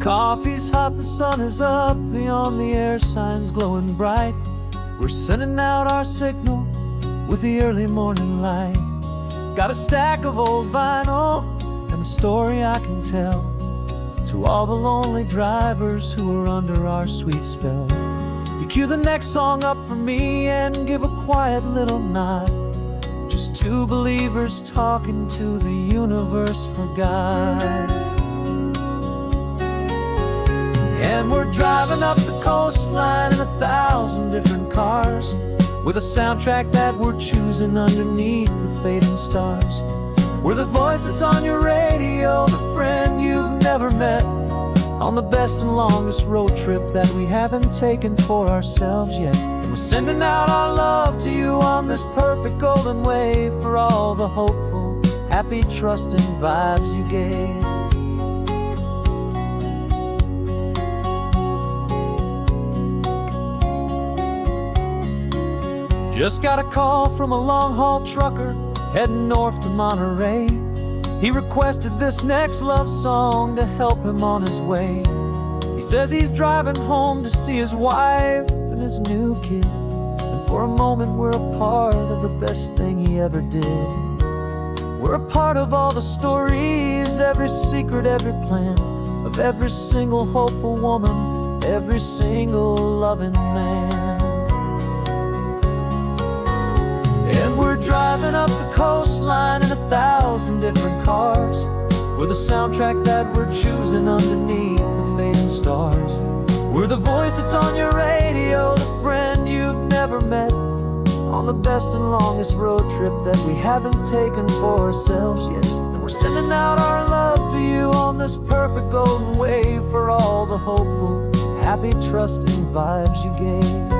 Coffee's hot, the sun is up, the on-the-air sign's glowing bright. We're sending out our signal with the early morning light. Got a stack of old vinyl and a story I can tell to all the lonely drivers who are under our sweet spell. You cue the next song up for me and give a quiet little nod. Just two believers talking to the universe for God. And we're driving up the coastline in 1,000 different cars, with a soundtrack that we're choosing underneath the fading stars. We're the voice that's on your radio, the friend you've never met, on the best and longest road trip that we haven't taken for ourselves yet. And we're sending out our love to you on this perfect golden wave, for all the hopeful, happy, trusting vibes you gave. Just got a call from a long-haul trucker heading north to Monterey. He requested this next love song to help him on his way. He says he's driving home to see his wife and his new kid, and for a moment we're a part of the best thing he ever did. We're a part of all the stories, every secret, every plan, of every single hopeful woman, every single loving man. And we're driving up the coastline in 1,000 different cars, with a soundtrack that we're choosing underneath the fading stars. We're the voice that's on your radio, the friend you've never met, on the best and longest road trip that we haven't taken for ourselves yet. And we're sending out our love to you on this perfect golden wave, for all the hopeful, happy, trusting vibes you gave.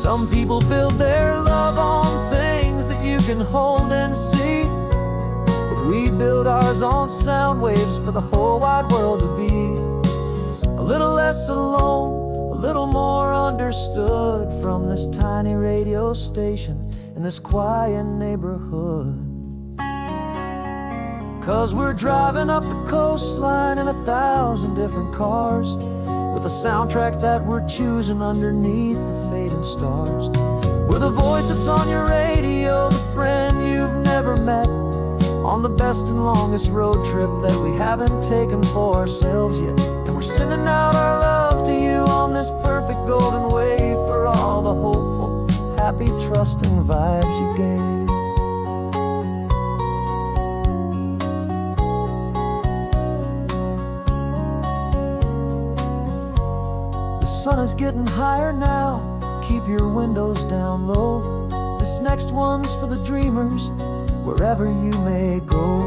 Some people build their love on things that you can hold and see, but we build ours on sound waves for the whole wide world to be a little less alone, a little more understood, from this tiny radio station in this quiet neighborhood. 'Cause we're driving up the coastline in 1,000 different cars, with a soundtrack that we're choosing underneath the fading stars. We're the voice that's on your radio, the friend you've never met, on the best and longest road trip that we haven't taken for ourselves yet. And we're sending out our love to you on this perfect golden wave, for all the hopeful, happy, trusting vibes you gave. The sun is getting higher now, keep your windows down low. This next one's for the dreamers, wherever you may go.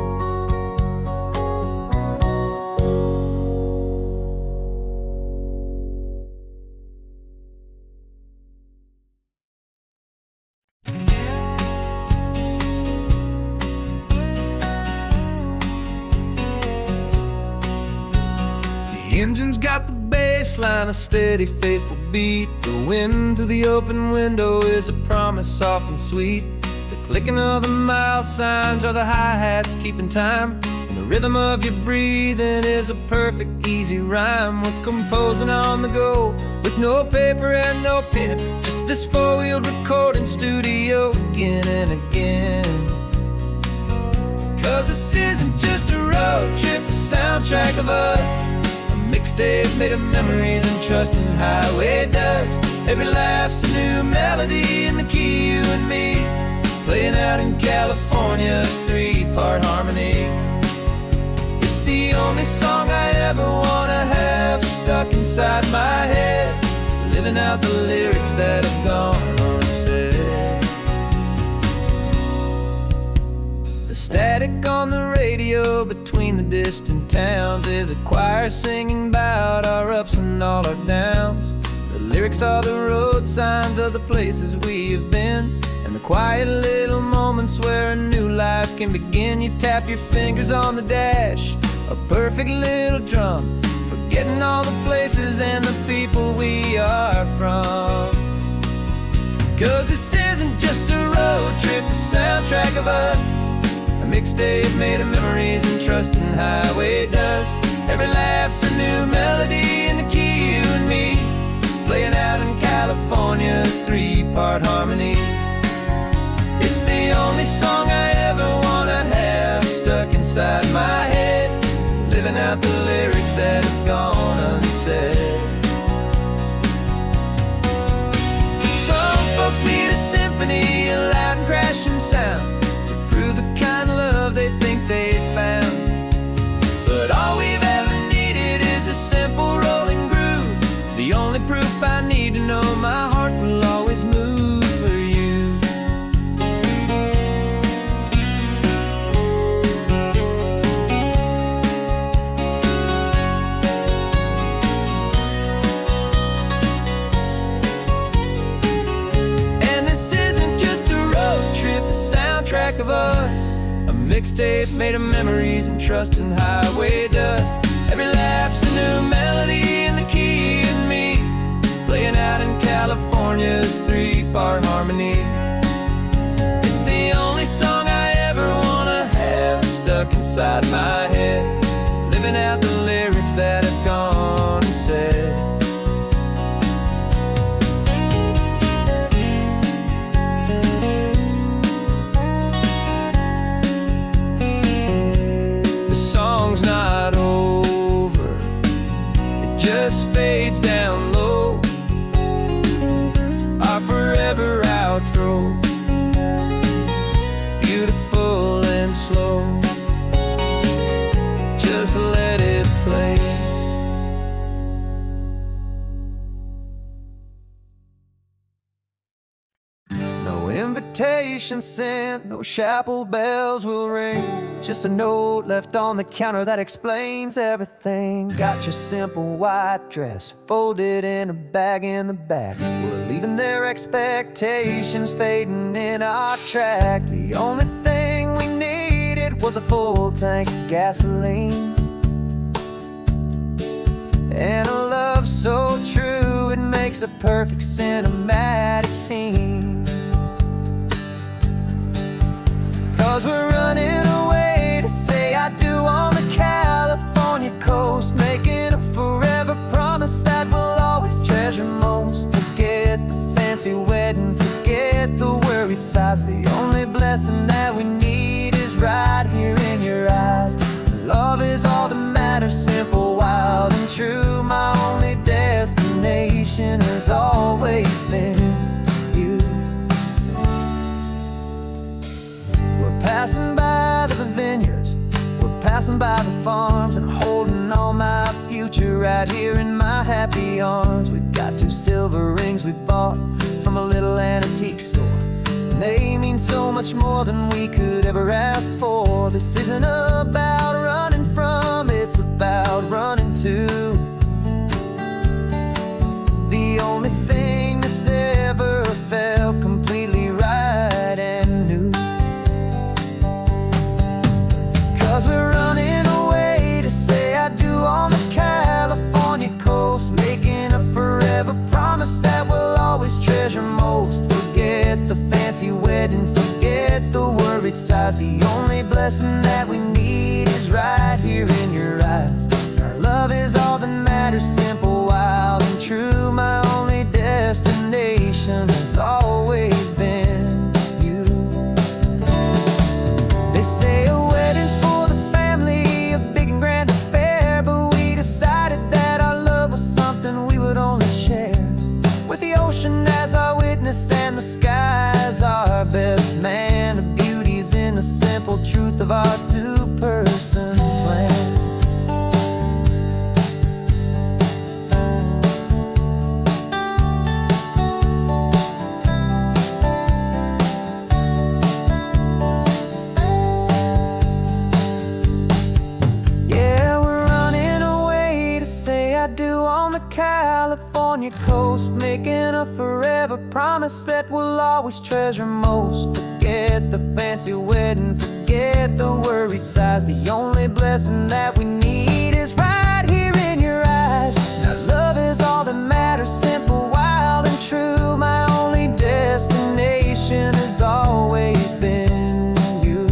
The engine's got the baseline, a steady, faithful beat. The wind through the open window is a promise soft and sweet. The clicking of the mile signs are the hi-hats keeping time, and the rhythm of your breathing is a perfect, easy rhyme. We're composing on the go, with no paper and no pen, just this four-wheeled recording studio again and again. 'Cause this isn't just a road trip, the soundtrack of us, mixtape made of memories and trust in highway dust. Every laugh's a new melody in the key, you and me, playing out in California's three-part harmony. It's the only song I ever wanna have stuck inside my head, living out the lyrics that have gone unsaid. The static on the radio between the distant towns is a choir singing about our ups and all our downs. The lyrics are the road signs of the places we have been, and the quiet little moments where a new life can begin. You tap your fingers on the dash, a perfect little drum, forgetting all the places and the people we are from. 'Cause this isn't just a road trip, the soundtrack of us, a mixtape made of memories and trust in highway dust. Every laugh's a new melody in the key, you and me, playing out in California's three-part harmony. It's the only song I ever wanna have stuck inside my head, living out the lyrics that have gone unsaid. Some folks need a symphony, a loud and crashing sound, to prove the kind of love they think they found. But all we've ever needed is a simple rolling groove, the only proof I need to know my heart will always move for you. And this isn't just a road trip, the soundtrack of us, a mixtape made of memories and trust and highway dust. Every laugh's a new melody in the key and me, playing out in California's three-part harmony. It's the only song I ever wanna have stuck inside my head, living out the lyrics that have gone unsaid. The song's not over, it just fades down low, our forever outro, beautiful and slow. Just let it play. No invitation sent, no chapel bells will ring, just a note left on the counter that explains everything. Got your simple white dress folded in a bag in the back. We're leaving their expectations fading in our track. The only thing we needed was a full tank of gasoline, and a love so true it makes a perfect cinematic scene. 'Cause we're running away to say I do on the California coast, making a forever promise that we'll always treasure most. Forget the fancy wedding, forget the worried sighs. The only blessing that we need is right here in your eyes. Love is all that matters, simple, wild and true. My only destination has always been you. We're passing by the vineyards, we're passing by the farms, and holding all my future right here in my happy arms. We've got 2 silver rings we bought from a little antique store, and they mean so much more than we could ever ask for. This isn't about running from, it's about running to the only thing that's ever felt completely right and new. 'Cause we're running away to say I do on the California coast, making a forever promise that we'll always treasure most. Forget the fancy wedding, forget the worried sighs. The only blessing that we need is right here in your eyes. Our love is all that matters, simple, wild and true. My only destination has always been you. They say a wedding's for the family, a big and grand affair, but we decided that our love was something we would only share with the ocean as our witness and the sky as our best man. The beauty's in the simple truth of our 2-person plan. Yeah, we're running away to say I do on the California coast, making a forever promise that we'll always treasure most. Forget the fancy wedding, forget the worried sighs. The only blessing that we need is right here in your eyes. Now love is all that matters, simple, wild and true. My only destination has always been you.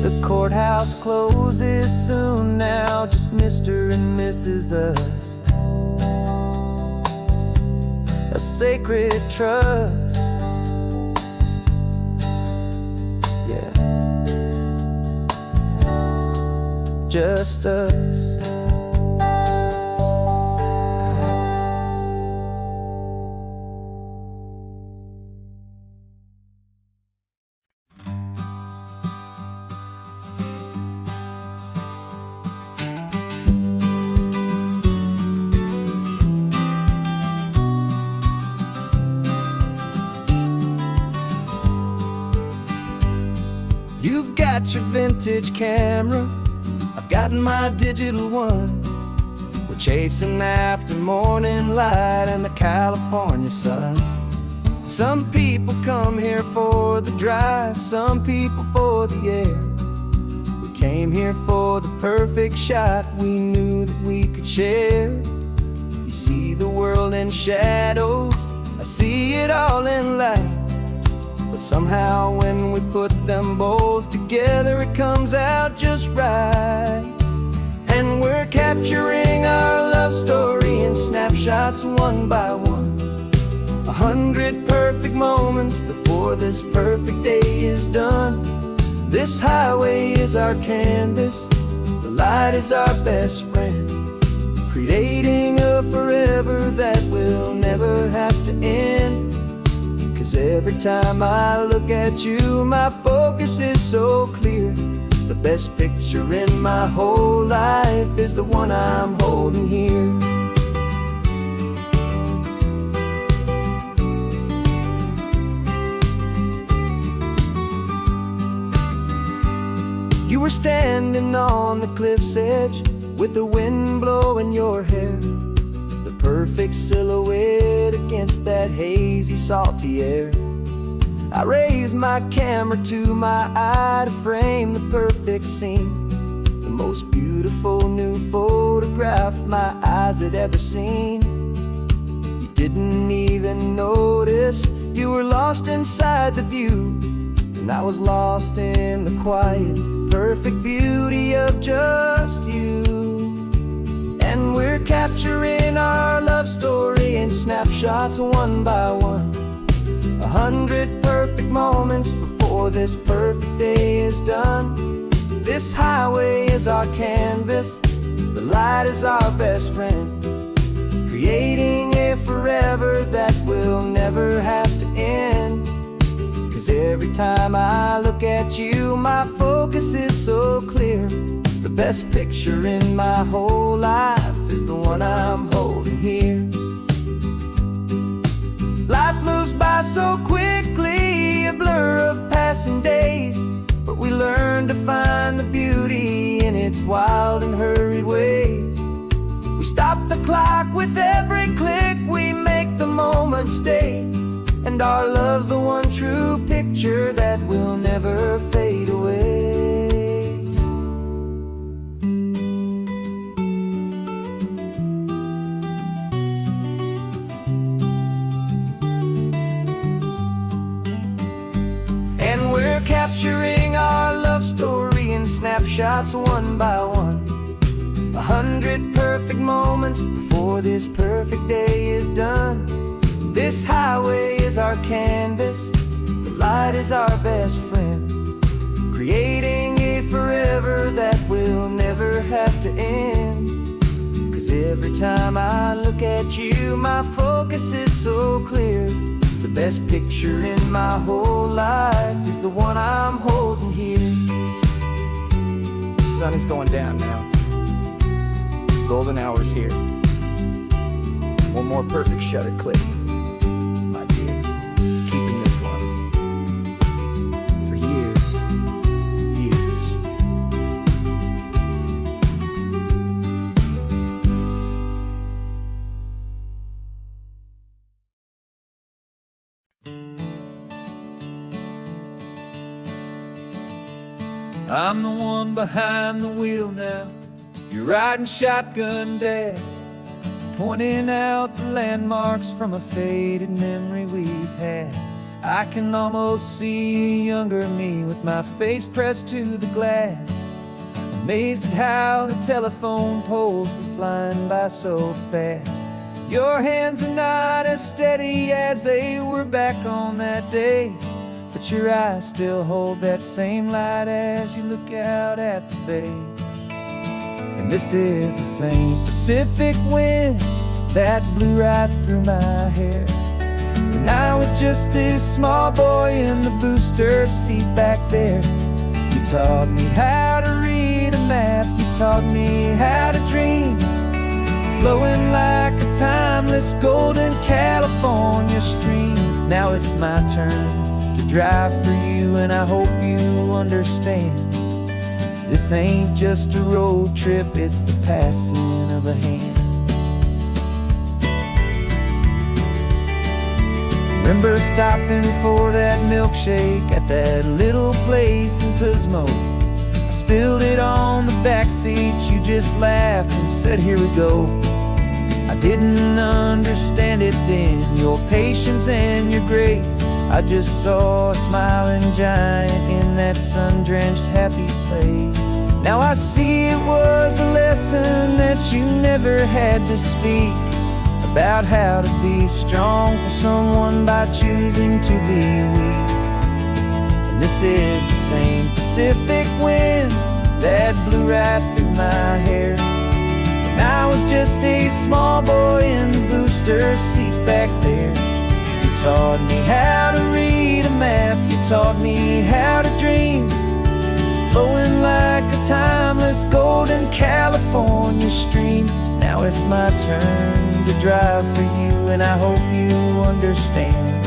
The courthouse closes soon now, Mr. and Mrs. Us, a sacred trust. Yeah, just us. You've got your vintage camera, I've got my digital one. We're chasing after morning light and the California sun. Some people come here for the drive, some people for the air. We came here for the perfect shot we knew that we could share. You see the world in shadows, I see it all in light. But somehow when we put them both together, it comes out just right. And we're capturing our love story in snapshots one by one. 100 perfect moments before this perfect day is done. This highway is our canvas, the light is our best friend, creating a forever that will never have to end. 'Cause every time I look at you, my focus is so clear. The best picture in my whole life is the one I'm holding here. You were standing on the cliff's edge with the wind blowing your hair, the perfect silhouette against that hazy, salty air. I raised my camera to my eye to frame the perfect scene, the most beautiful new photograph my eyes had ever seen. You didn't even notice you were lost inside the view, and I was lost in the quiet, perfect beauty of just you. And we're capturing our love story in snapshots one by one. 100 perfect moments before this perfect day is done. This highway is our canvas, the light is our best friend, creating a forever that will never have to end. 'Cause every time I look at you, my focus is so clear. The best picture in my whole life is the one I'm holding here. Life moves by so quickly, a blur of passing days, but we learn to find the beauty in its wild and hurried ways. We stop the clock with every click, we make the moment stay, and our love's the one true picture that will never fade away. And we're capturing our love story in snapshots one by one. 100 perfect moments before this perfect day is done. This highway is our canvas, the light is our best friend, creating a forever that will never have to end. 'Cause every time I look at you, my focus is so clear. The best picture in my whole life is the one I'm holding here. The sun is going down now. Golden hour's here. One more perfect shutter click, my dear. Keeping this one for years, years. I'm the one behind the wheel now. You're riding shotgun, Dad, pointing out the landmarks from a faded memory we've had. I can almost see a younger me with my face pressed to the glass, amazed at how the telephone poles were flying by so fast. Your hands are not as steady as they were back on that day, but your eyes still hold that same light as you look out at the bay. And this is the same Pacific wind that blew right through my hair when I was just a small boy in the booster seat back there. You taught me how to read a map, you taught me how to dream, flowing like a timeless golden California stream. Now it's my turn to drive for you, and I hope you understand. This ain't just a road trip, it's the passing of a hand. Remember stopping for that milkshake at that little place in Pismo? I spilled it on the back seat, you just laughed and said, here we go. I didn't understand it then, your patience and your grace. I just saw a smiling giant in that sun-drenched happy place. Now I see it was a lesson that you never had to speak, about how to be strong for someone by choosing to be weak. And this is the same Pacific wind that blew right through my hair when I was just a small boy in the booster seat back there. You taught me how to read a map, you taught me how to dream, flowing like a timeless golden California stream. Now it's my turn to drive for you, and I hope you understand.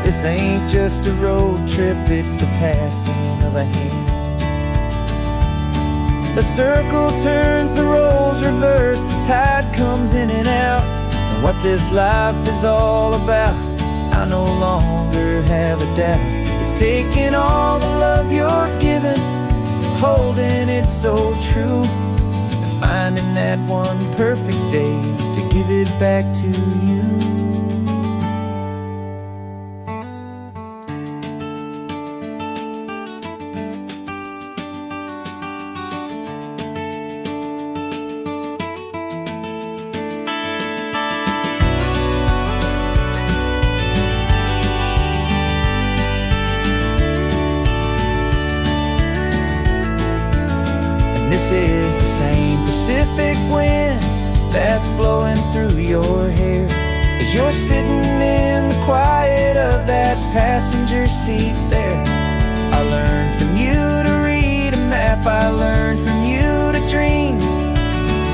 This ain't just a road trip, it's the passing of a hand. The circle turns, the roles reverse, the tide comes in and out. And what this life is all about, I no longer have a doubt. It's taking all the love you're giving, holding it so true, and finding that one perfect day to give it back to you. This is the same Pacific wind that's blowing through your hair as you're sitting in the quiet of that passenger seat there. I learned from you to read a map, I learned from you to dream,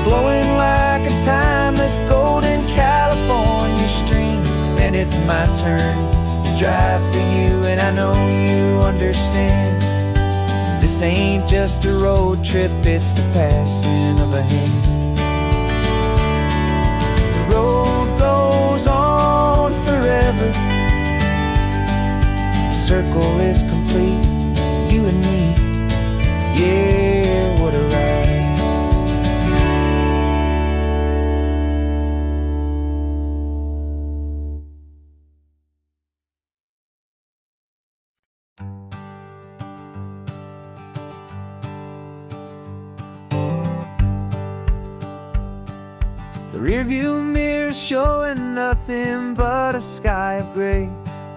flowing like a timeless golden California stream. And it's my turn to drive for you, and I know you understand. This ain't just a road trip, it's the passing of a hand. The road goes on forever, the circle is complete, you and me, yeah, what a ride. The rearview mirror showing nothing but a sky of gray.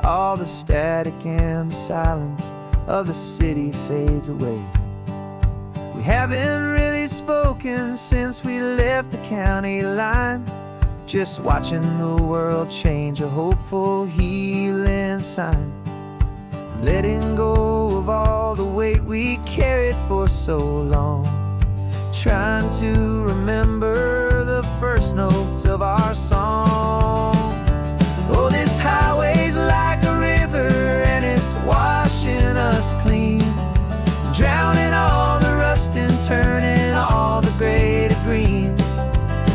All the static and the silence of the city fades away. We haven't really spoken since we left the county line, just watching the world change, a hopeful healing sign. Letting go of all the weight we carried for so long, trying to remember the first notes of our song. Oh, this highway's like a river and it's washing us clean, drowning all the rust and turning all the gray to green.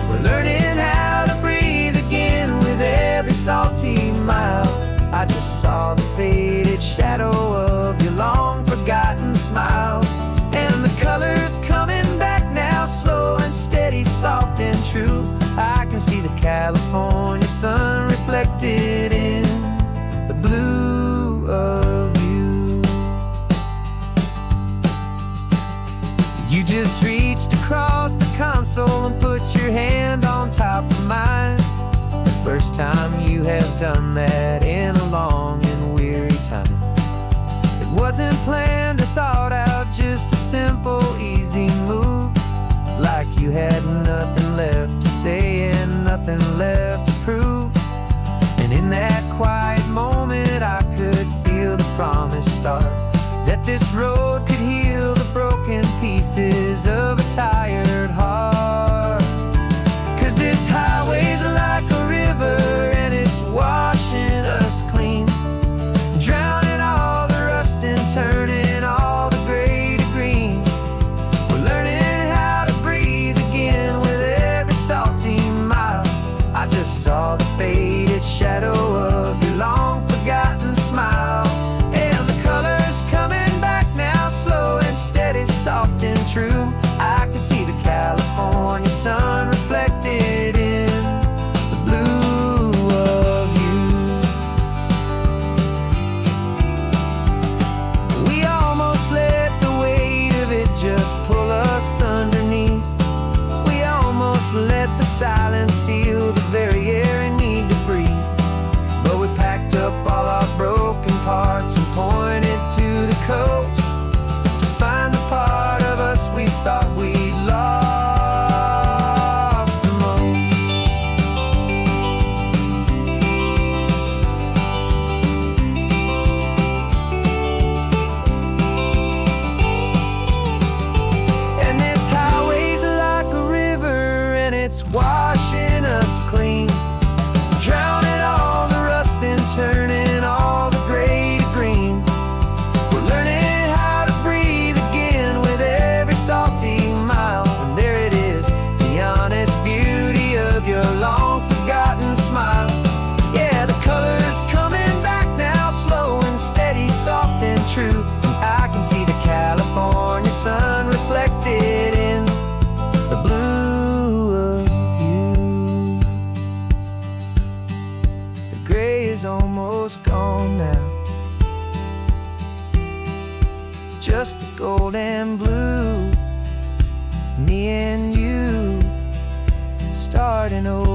We're learning how to breathe again with every salty mile. I just saw the faded shadow of your long forgotten smile, and the colors coming back now, slow and steady, soft and true. I can see the California sun reflected in the blue of you. You just first time you have done that in a long and weary time. It wasn't planned or thought out, just a simple, easy move. Like you had nothing left to say and nothing left to prove. And in that quiet moment I could feel the promise start, that this road could heal the broken pieces of a tired heart. 'Cause this highway's like a river and it's washing us clean, drowning all the rust and turning all the gray to green. We're learning how to breathe again with every salty mile. I just saw the faded shadow of your long forgotten smile. And the colors coming back now, slow and steady, soft and true. I can see the California sun reflected in the blue of you. We almost let the weight of it just pull us underneath. We almost let the silence steal the very air and need to breathe. But we packed up all our broken parts and pointed to the coast to find the part of us we thought we'd lost the most. And this highway's like a river and it's washing us clean, drowning all the rust and turning all the gray to green. We're learning how to breathe again with every salty mile. And there it is, the honest beauty of your long forgotten smile. Yeah, the colors coming back now, slow and steady, soft and true. I can see the California sun reflected in the blue of you. The gray is almost gone now, just the gold and blue. Me and you starting over.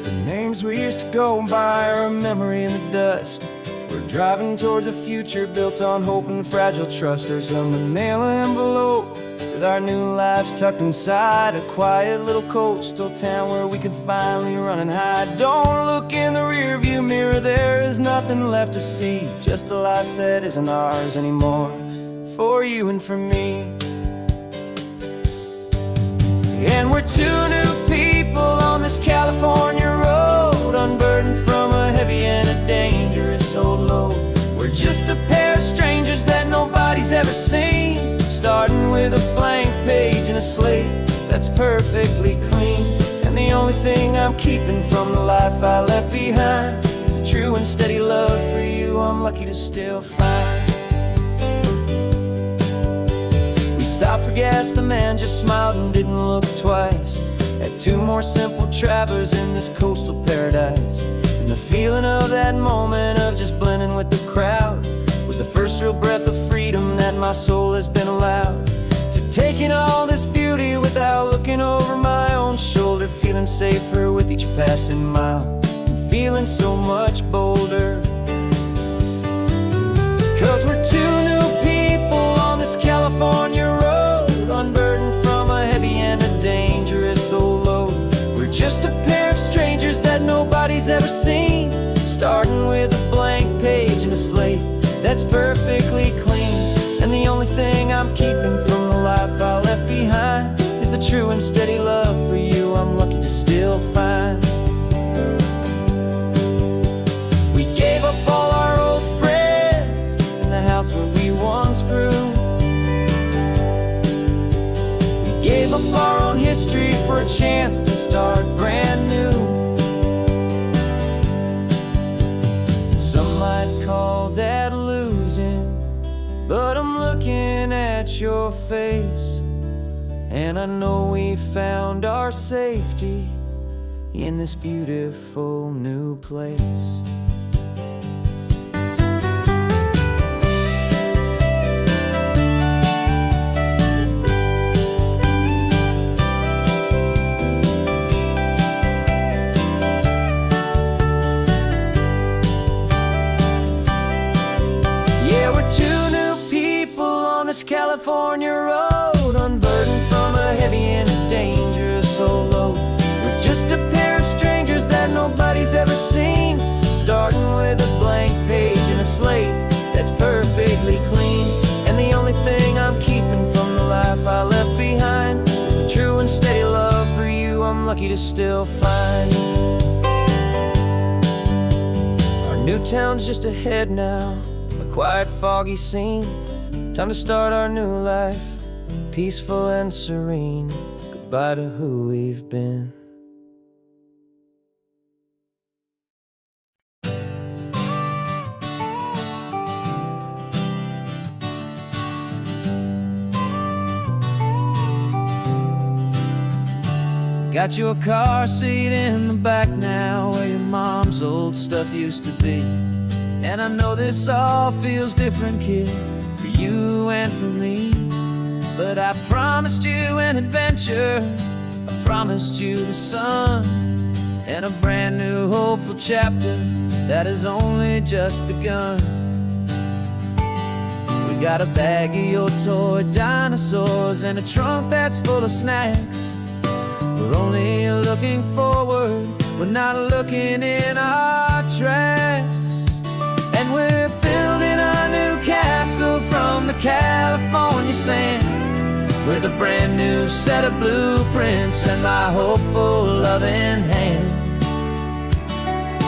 The names we used to go by are a memory in the dust. We're driving towards a future built on hope and fragile trust. There's a manila envelope with our new lives tucked inside, a quiet little coastal town where we can finally run and hide. Don't look in the rearview mirror, there is nothing left to see, just a life that isn't ours anymore, for you and for me. And we're two new people on this California road, unburdened from a heavy and a dangerous old load. We're just a pair of strangers that nobody's ever seen, starting with a blank page and a slate that's perfectly clean. And the only thing I'm keeping from the life I left behind is a true and steady love for you I'm lucky to still find. We stopped for gas, the man just smiled and didn't look twice. Had two more simple travelers in this coastal paradise. And the feeling of that moment of just blending with the crowd was the first real breath of freedom that my soul has been allowed to take in all this beauty without looking over my own shoulder, feeling safer with each passing mile and feeling so much bolder. 'Cause we're two new people on this California road, unburdened from a heavy and a dangerous old load. We're just a pair of strangers that nobody's ever seen, starting with a blank page and a slate that's perfectly clean. And the only thing I'm keeping from the life I left behind is a true and steady love for you I'm lucky to still find. We gave up all our old friends in the house where we once grew. We gave up our own history for a chance to start brand new. Some might call that losing, but I'm looking at your face, and I know we found our safety in this beautiful new place. Yeah, we're two new people on this California road, unburdened from a heavy and a dangerous old load. We're just a pair of strangers that nobody's ever seen, starting with a blank page and a slate that's perfectly clean. And the only thing I'm keeping from the life I left behind is the true and steady love for you I'm lucky to still find. Our new town's just ahead now, a quiet, foggy scene. Time to start our new life, peaceful and serene. Goodbye to who we've been. Got you a car seat in the back now, where your mom's old stuff used to be. And I know this all feels different, kid, for you and for me. But I promised you an adventure, I promised you the sun, and a brand new hopeful chapter that has only just begun. We got a bag of your toy dinosaurs and a trunk that's full of snacks. We're only looking forward, we're not looking in our tracks. And we're building a new castle from the California sand, with a brand new set of blueprints and my hopeful loving hand.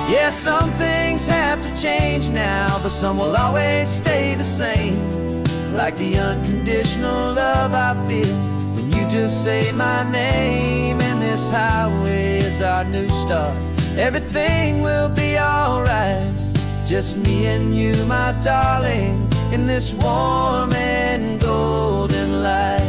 Yeah, some things have to change now, but some will always stay the same. Like the unconditional love I feel when you just say my name. And this highway is our new start, everything will be alright. Just me and you, my darling, in this warm and golden light.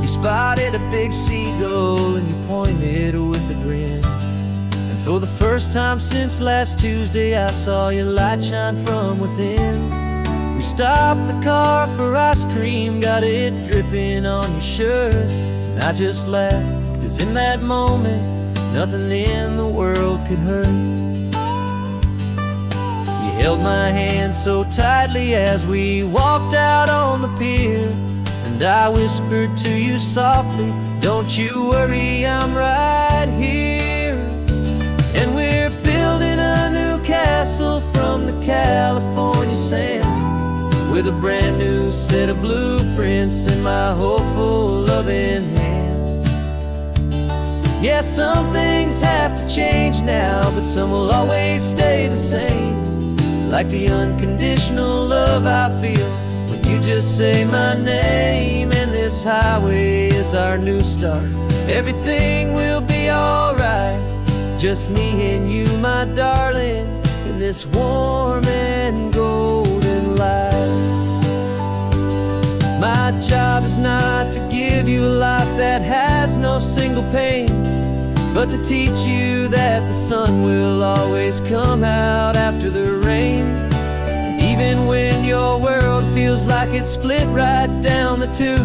You spotted a big seagull and you pointed with a grin. And for the first time since last Tuesday, I saw your light shine from within. We stopped the car for ice cream, got it dripping on your shirt. And I just laughed, 'cause in that moment, nothing in the world could hurt. You held my hand so tightly as we walked out on the pier, and I whispered to you softly, don't you worry, I'm right here. And we're building a new castle from the California sand, with a brand new set of blueprints in my hopeful loving hand. Yeah, some things have to change now, but some will always stay the same. Like the unconditional love I feel when you just say my name. And this highway is our new start, everything will be alright. Just me and you, my darling, in this warm and golden light. My job is not to give you a life that has no single pain, but to teach you that the sun will always come out after the rain. Even when your world feels like it's split right down the two,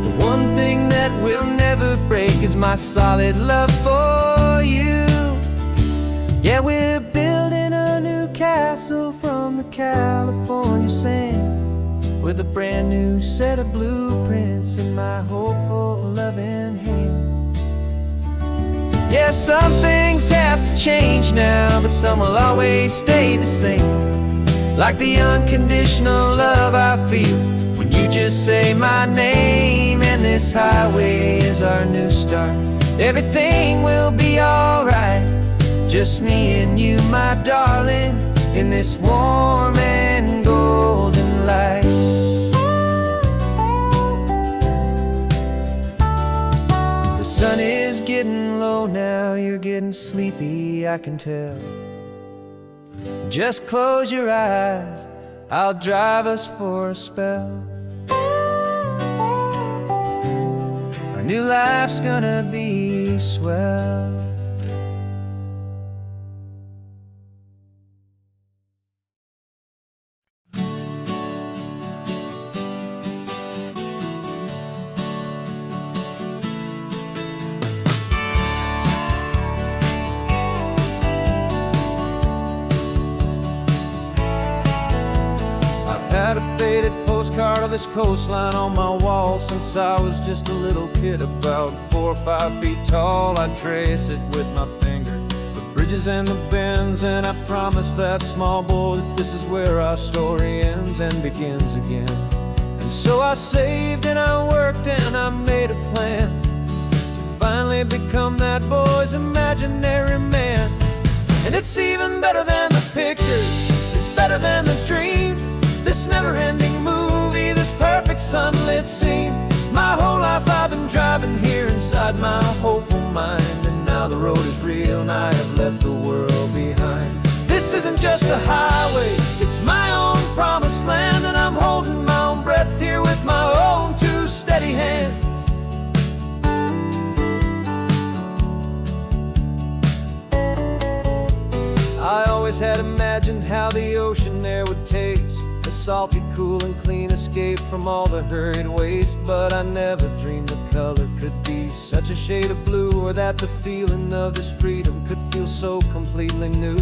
the one thing that will never break is my solid love for you. Yeah, we're building a new castle from the California sand, with a brand new set of blueprints in my hopeful loving hand. Yeah, some things have to change now, but some will always stay the same. Like the unconditional love I feel when you just say my name. And this highway is our new start, everything will be alright. Just me and you, my darling, in this warm and golden light. The sun is getting low now, you're getting sleepy, I can tell. Just close your eyes, I'll drive us for a spell. new life's gonna be swell. Had a faded postcard of this coastline on my wall since I was just a little kid, about 4 or 5 feet tall. I trace it with my finger, the bridges and the bends, and I promised that small boy that this is where our story ends and begins again. And so I saved and I worked and I made a plan to finally become that boy's imaginary man. And it's even better than the pictures, it's better than the dream, this never-ending movie, this perfect sunlit scene. My whole life I've been driving here inside my hopeful mind, and now the road is real and I have left the world behind. This isn't just a highway, it's my own promised land, and I'm holding my own breath here with my own two steady hands. I always had imagined how the ocean there would taste, a salty, cool and clean escape from all the hurried waste. But I never dreamed the color could be such a shade of blue, or that the feeling of this freedom could feel so completely new.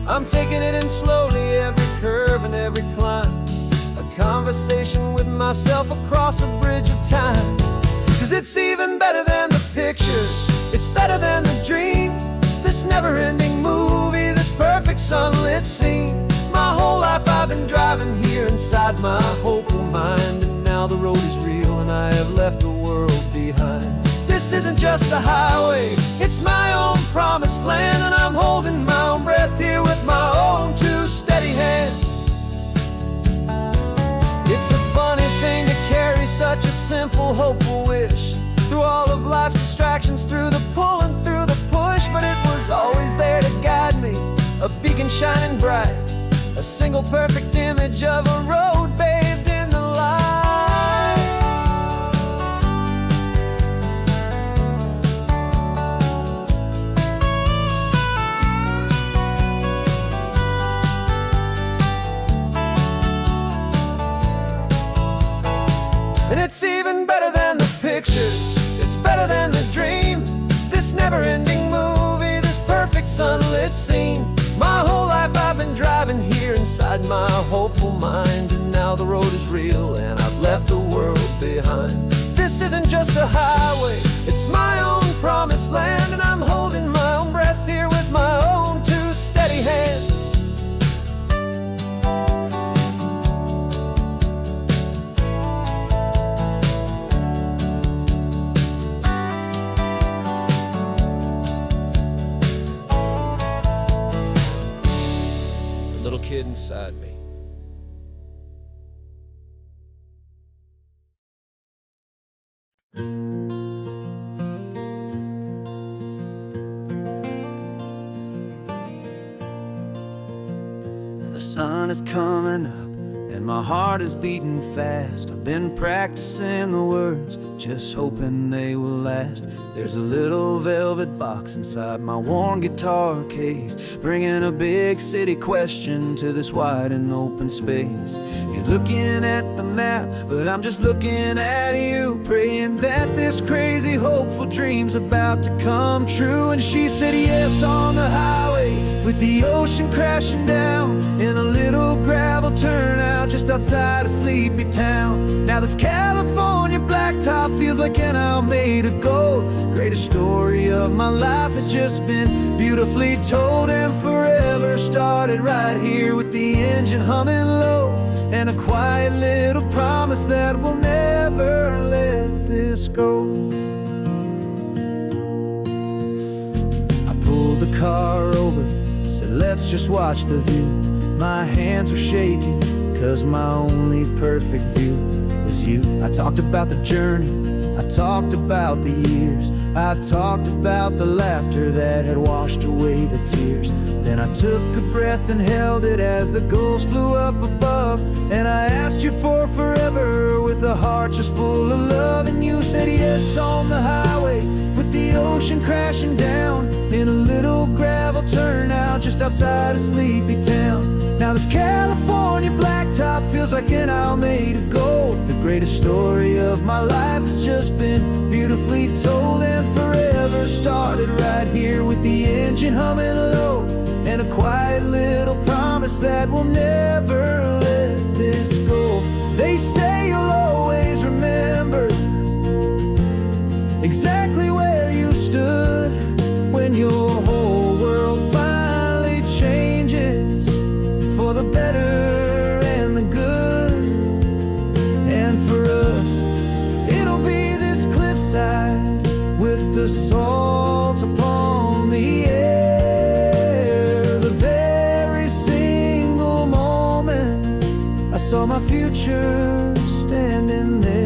I'm taking it in slowly, every curve and every climb, a conversation with myself across a bridge of time. Cause it's even better than the pictures, it's better than the dream, this never-ending movie, this perfect sunlit scene. My whole life I've been driving here inside my hopeful mind, and now the road is real and I have left the world behind. This isn't just a highway, it's my own promised land, and I'm holding my own breath here with my own two steady hands. It's a funny thing to carry such a simple, hopeful wish through all of life's distractions, through the pull and through the push, but it was always there to guide me, a beacon shining bright, a single perfect image of a road bathed in the light. And it's even better than the pictures, it's better than the dream, this never-ending movie, this perfect sunlit scene. My whole life I've been driving here inside my hopeful mind, and now the road is real and I've left the world behind. This isn't just a highway, it's my own promised land, and I'm holding my own breath here with my own two steady hands. Little kid inside me. The sun is coming up and my heart is beating fast. I've been practicing the words, just hoping they will last. There's a little velvet box inside my worn guitar case, bringing a big city question to this wide and open space. You're looking at the map, but I'm just looking at you, praying that this crazy hopeful dream's about to come true. And she said yes on the highway, with the ocean crashing down in a little gravel turnout just outside a sleepy town. Now this California blacktop feels like an hour made of gold. Greatest story of my life has just been beautifully told, and forever started right here with the engine humming low, and a quiet little promise that we'll never let this go. I pulled the car over, said let's just watch the view. My hands were shaking, cause my only perfect view was you. I talked about the journey, I talked about the years, I talked about the laughter that had washed away the tears. Then I took a breath and held it as the gulls flew up above, and I asked you for forever with a heart just full of love. And you said said yes on the highway with the ocean crashing down in a little gravel turnout just outside of sleepy town. Now this California blacktop feels like an isle made of gold. The greatest story of my life has just been beautifully told, and forever started right here with the engine humming low and a quiet little promise that we'll never let this go. They say you'll always remember exactly where you stood when your whole world finally changes for the better and the good. And for us, it'll be this cliffside with the salt upon the air. The very single moment I saw my future standing there.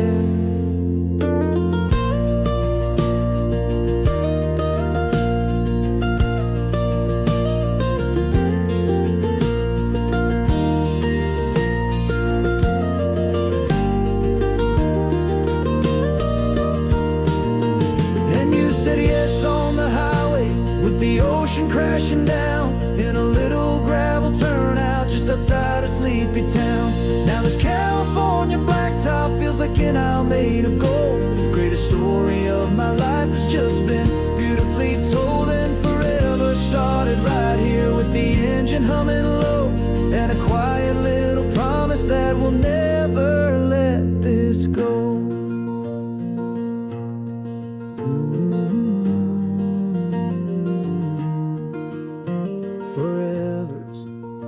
Crashing down in a little gravel turnout just outside of sleepy town. Now this California blacktop feels like an isle made of gold. The greatest story of my life has just been beautifully told, and forever started right here with the engine humming low and a quiet little promise that we'll never let this go.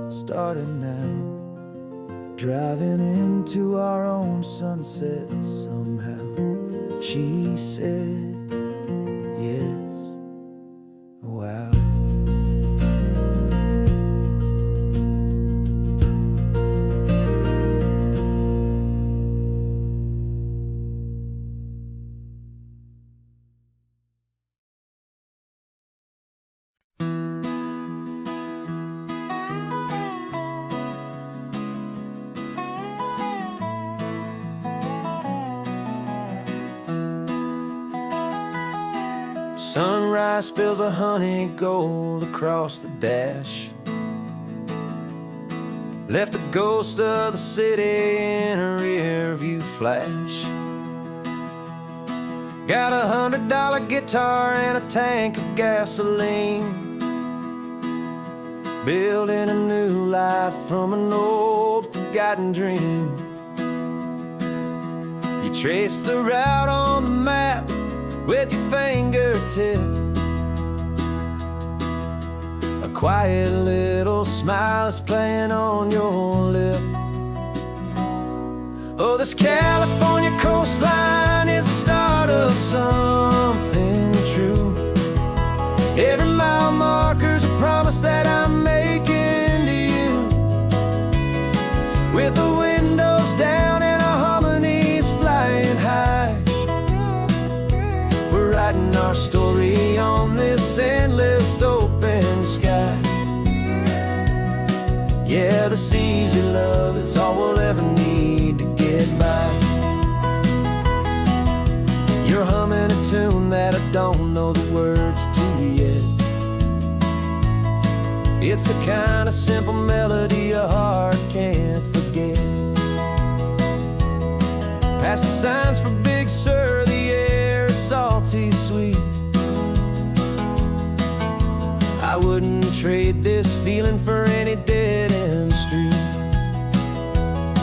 Starting now, driving into our own sunset somehow. She said yes. Wow. Sunrise spills a honey gold across the dash, left the ghost of the city in a rear view flash. Got $100 guitar and a tank of gasoline, building a new life from an old forgotten dream. You trace the route on the map with your fingertip, a quiet little smile is playing on your lip. Oh, this California coastline is the start of something true. Every mile marker's a promise that I'm making to you, with the windows down and our harmonies flying high. Writing our story on this endless open sky. Yeah, this easy love is all we'll ever need to get by. You're humming a tune that I don't know the words to yet. It's the kind of simple melody your heart can't forget. Past the signs for Big Sur, the air is salty sweet. I wouldn't trade this feeling for any dead-end street.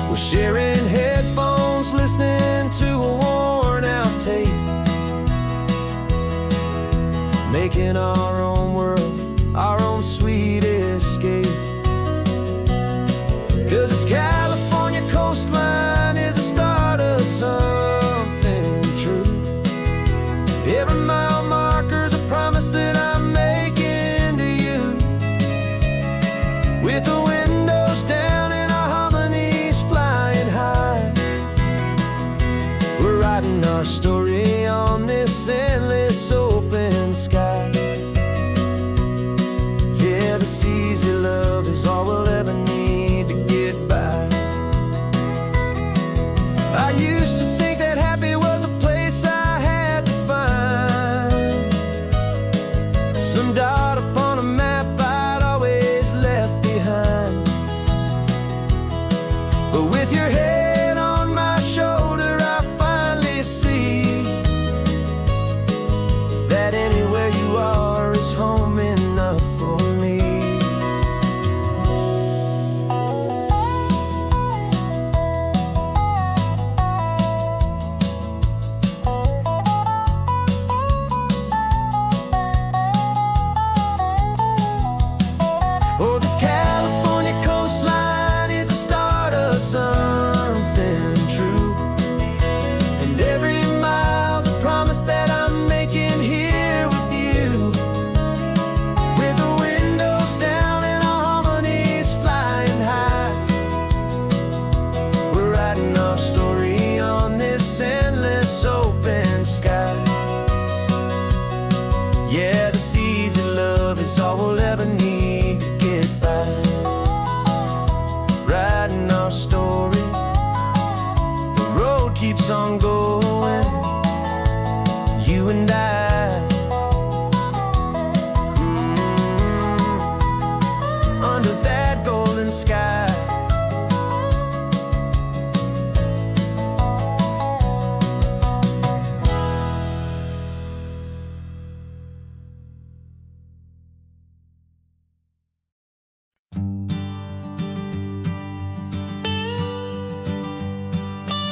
We're sharing headphones, listening to a worn-out tape, making our own world, our own sweet escape. 'Cause this California coastline is the start of something true. Every mile marker's a promise that I'm making to you, with the windows down and our harmonies flying high. We're writing our story on this endless open sky. Yeah, this easy love is all we'll ever need to get by. I used to think that happy was a place I promise that I'm making here with you, with the windows down and our harmonies flying high. We're writing our story on this endless open sky. Yeah, this easy love is all we'll ever need to get by. Writing our story, the road keeps on going, you and I. Under that golden sky.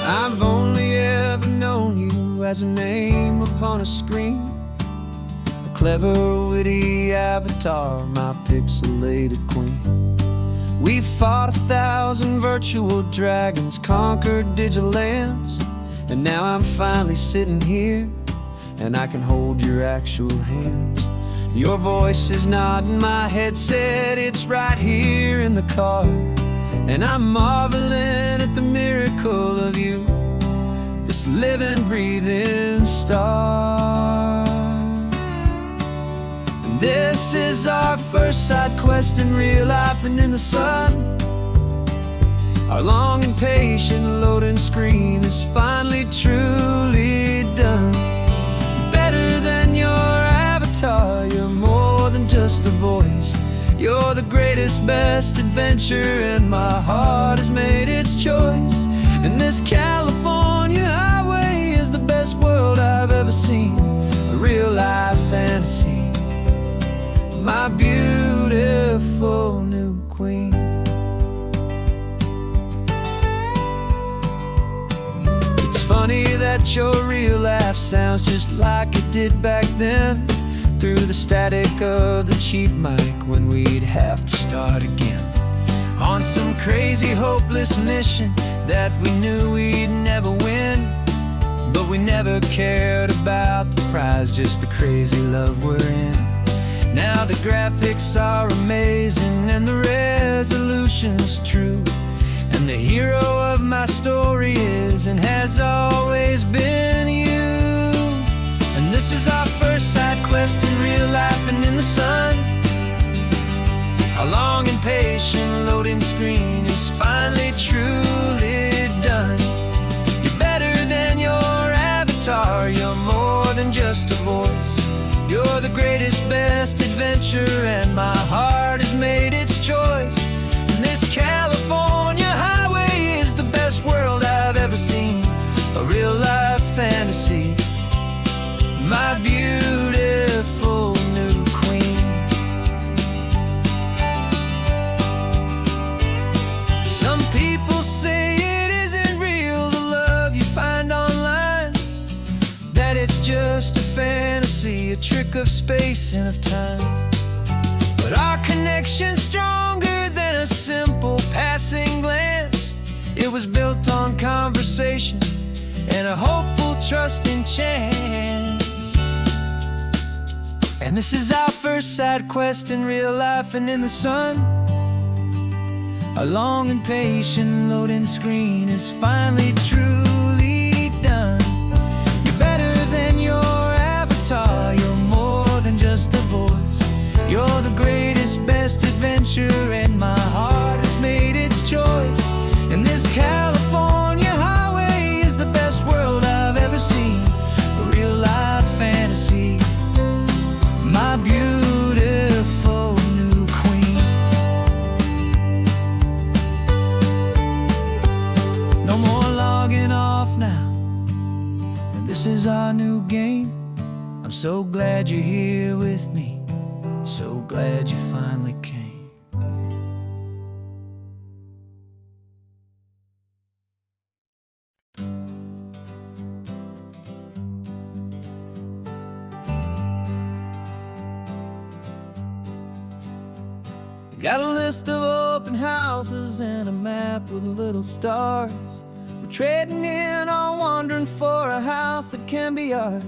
I've only ever known you as a name upon a screen, a clever, witty avatar, my pixelated queen. We've fought 1,000 virtual dragons, conquered digital lands, and now I'm finally sitting here, and I can hold your actual hands. Your voice is not in my headset, it's right here in the car. And I'm marveling at the miracle of you, this living, breathing star. And this is our first side quest in real life and in the sun. Our long and patient loading screen is finally truly done. You're better than your avatar, you're more than just a voice. You're the greatest, best adventure, and my heart has made its choice. And this California highway is the best world I've ever seen, a real-life fantasy, my beautiful new queen. It's funny that your real life sounds just like it did back then, through the static of the cheap mic when we'd have to start again, on some crazy hopeless mission that we knew we'd never win. But we never cared about the prize, just the crazy love we're in. Now the graphics are amazing and the resolution's true, and the hero of my story is and has always been you. And this is our first side quest in real life and in the sun. Our long and patient loading screen is finally truly done. You're better than your avatar, you're more than just a voice. You're the greatest, best adventure, and my heart has made its choice. And this California highway is the best world I've ever seen, a real-life fantasy, my beautiful new queen. Some people say it isn't real, the love you find online, that it's just a fantasy, a trick of space and of time. But our connection's stronger than a simple passing glance. It was built on conversation and a hopeful, trusting chance. And this is our first side quest in real life and in the sun. Our long and patient loading screen is finally truly done. You're better than your avatar, you're more than just a voice. You're the greatest, best adventure, and my heart has made its choice. And this California highway is the best world I've ever seen, a real-life fantasy, my beautiful new queen. No more logging off now, and this is our new game. I'm so glad you're here with me, so glad you finally came. Got a list of open houses and a map with little stars. We're trading in or wandering for a house that can be ours.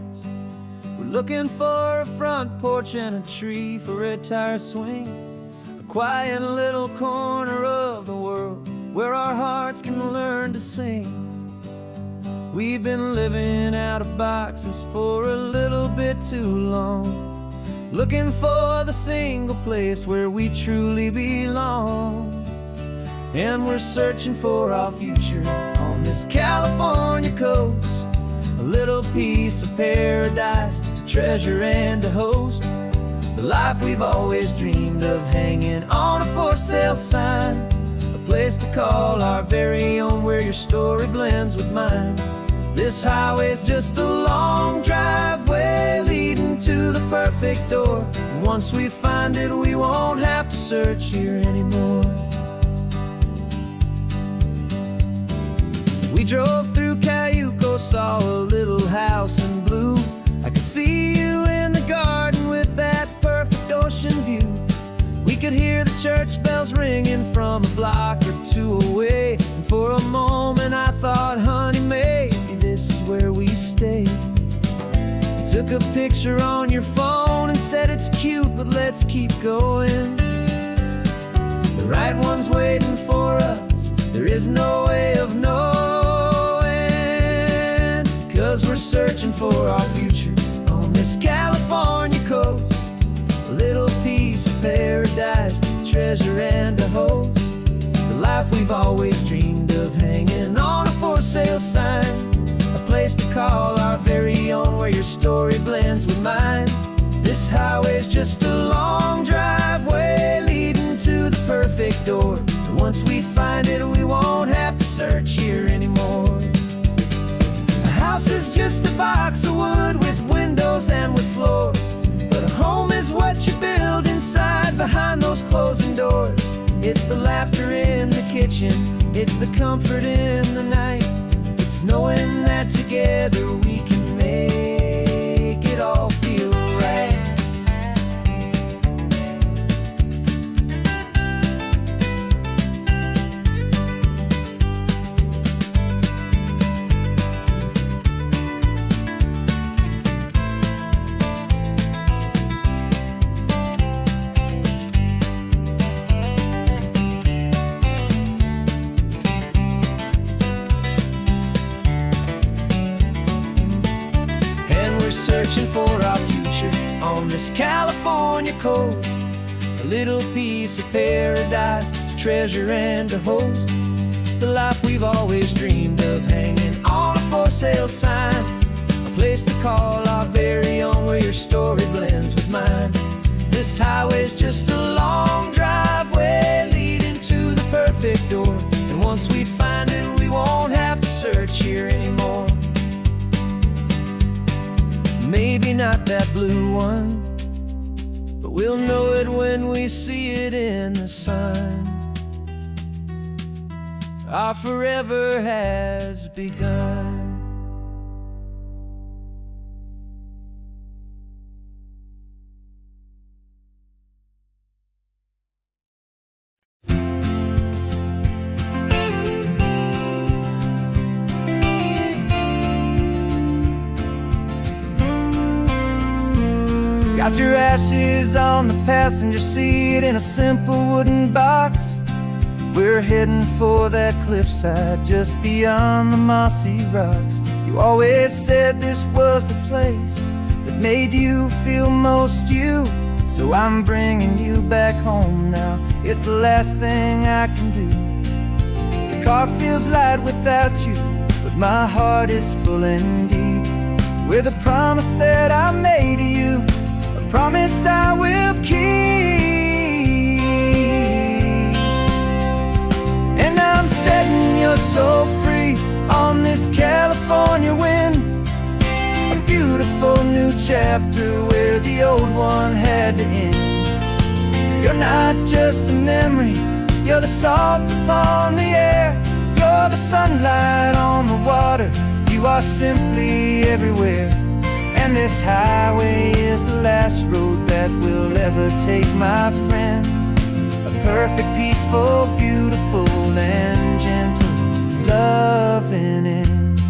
We're looking for a front porch and a tree for a tire swing, a quiet little corner of the world where our hearts can learn to sing. We've been living out of boxes for a little bit too long, looking for the single place where we truly belong. And we're searching for our future on this California coast, a little piece of paradise to treasure and to host, the life we've always dreamed of hanging on a for sale sign, a place to call our very own where your story blends with mine. This highway's just a long driveway leading to the perfect door, and once we find it we won't have to search here anymore. We drove through Cayuco, saw a little house in blue. I could see you in the garden with that perfect ocean view. We could hear the church bells ringing from a block or two away, and for a moment I thought, honey, maybe this is where we stay. You took a picture on your phone and said it's cute, but let's keep going. The right one's waiting for us, there is no way of knowing, 'cause we're searching for our future on this California coast, a little piece of paradise to treasure and to host, the life we've always dreamed of hanging on a for sale sign, a place to call our very own where your story blends with mine. This highway's just a long driveway leading to the perfect door, and once we find it we won't have to search here anymore. A house is just a box of wood with windows and with floors, but a home is what you build inside behind those closing doors. It's the laughter in the kitchen, it's the comfort in the night, it's knowing that together we can make it all feel right. Searching for our future on this California coast, a little piece of paradise to treasure and to host, the life we've always dreamed of hanging on a for sale sign, a place to call our very own where your story blends with mine. This highway's just a long driveway leading to the perfect door, and once we find it we won't have to search here anymore. Maybe not that blue one, but we'll know it when we see it in the sun. Our forever has begun. Got your ashes on the passenger seat in a simple wooden box. We're heading for that cliffside just beyond the mossy rocks. You always said this was the place that made you feel most you, so I'm bringing you back home now. It's the last thing I can do. The car feels light without you, but my heart is full and deep with a promise that I made to you, promise I will keep. And I'm setting your soul free on this California wind, a beautiful new chapter where the old one had to end. You're not just a memory, you're the salt upon the air, you're the sunlight on the water, you are simply everywhere. And this highway is the last road that we'll ever take, my friend. A perfect, peaceful, beautiful, and gentle loving end.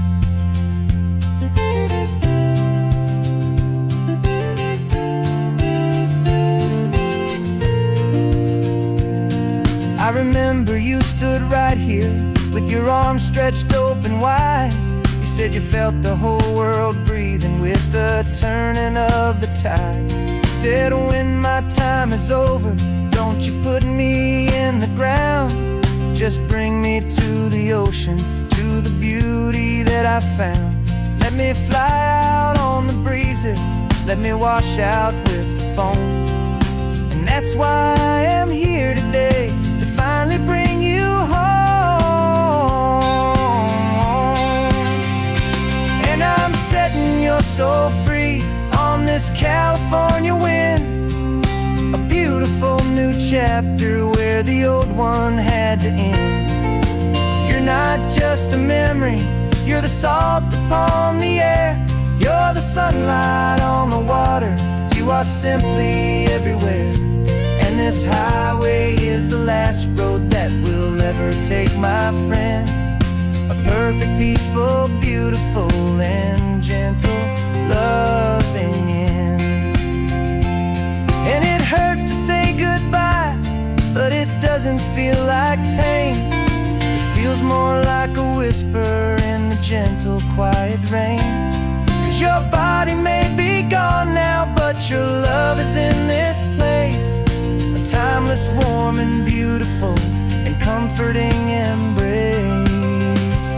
remember you stood right here with your arms stretched open wide. You said you felt the whole world breathing with the turning of the tide. You said, when my time is over, don't you put me in the ground. Just bring me to the ocean, to the beauty that I found. Let me fly out on the breezes, let me wash out with the foam. And that's why I am here today, to finally bring you home. And I'm setting your soul free on this California wind, a beautiful new chapter where the old one had to end. You're not just a memory, you're the salt upon the air. You're the sunlight on the water, you are simply everywhere. And this highway is the last road that we'll ever take, my friend. A perfect, peaceful, beautiful, and gentle, loving end. And it hurts to say goodbye, but it doesn't feel like pain. It feels more like a whisper in the gentle, quiet rain. 'Cause your body may be gone now, but your love is in this place, a timeless, warm, and beautiful, and comforting embrace.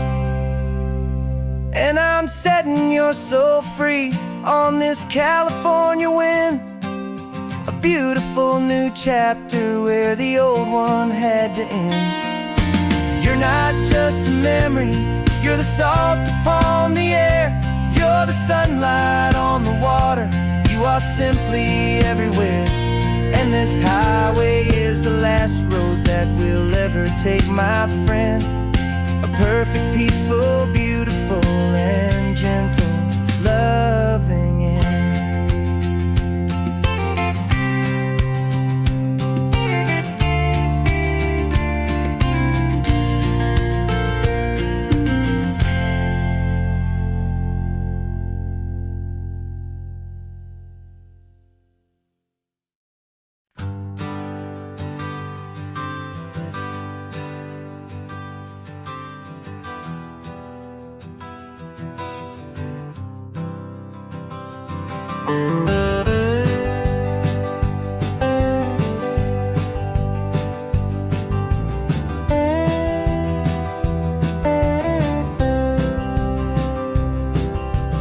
And I'm setting your soul free on this California wind, a beautiful new chapter where the old one had to end. You're not just a memory, you're the salt upon the air. You're the sunlight on the water, you are simply everywhere. And this highway is the last road that we'll ever take, my friend. A perfect, peaceful, beautiful, and gentle, loving end.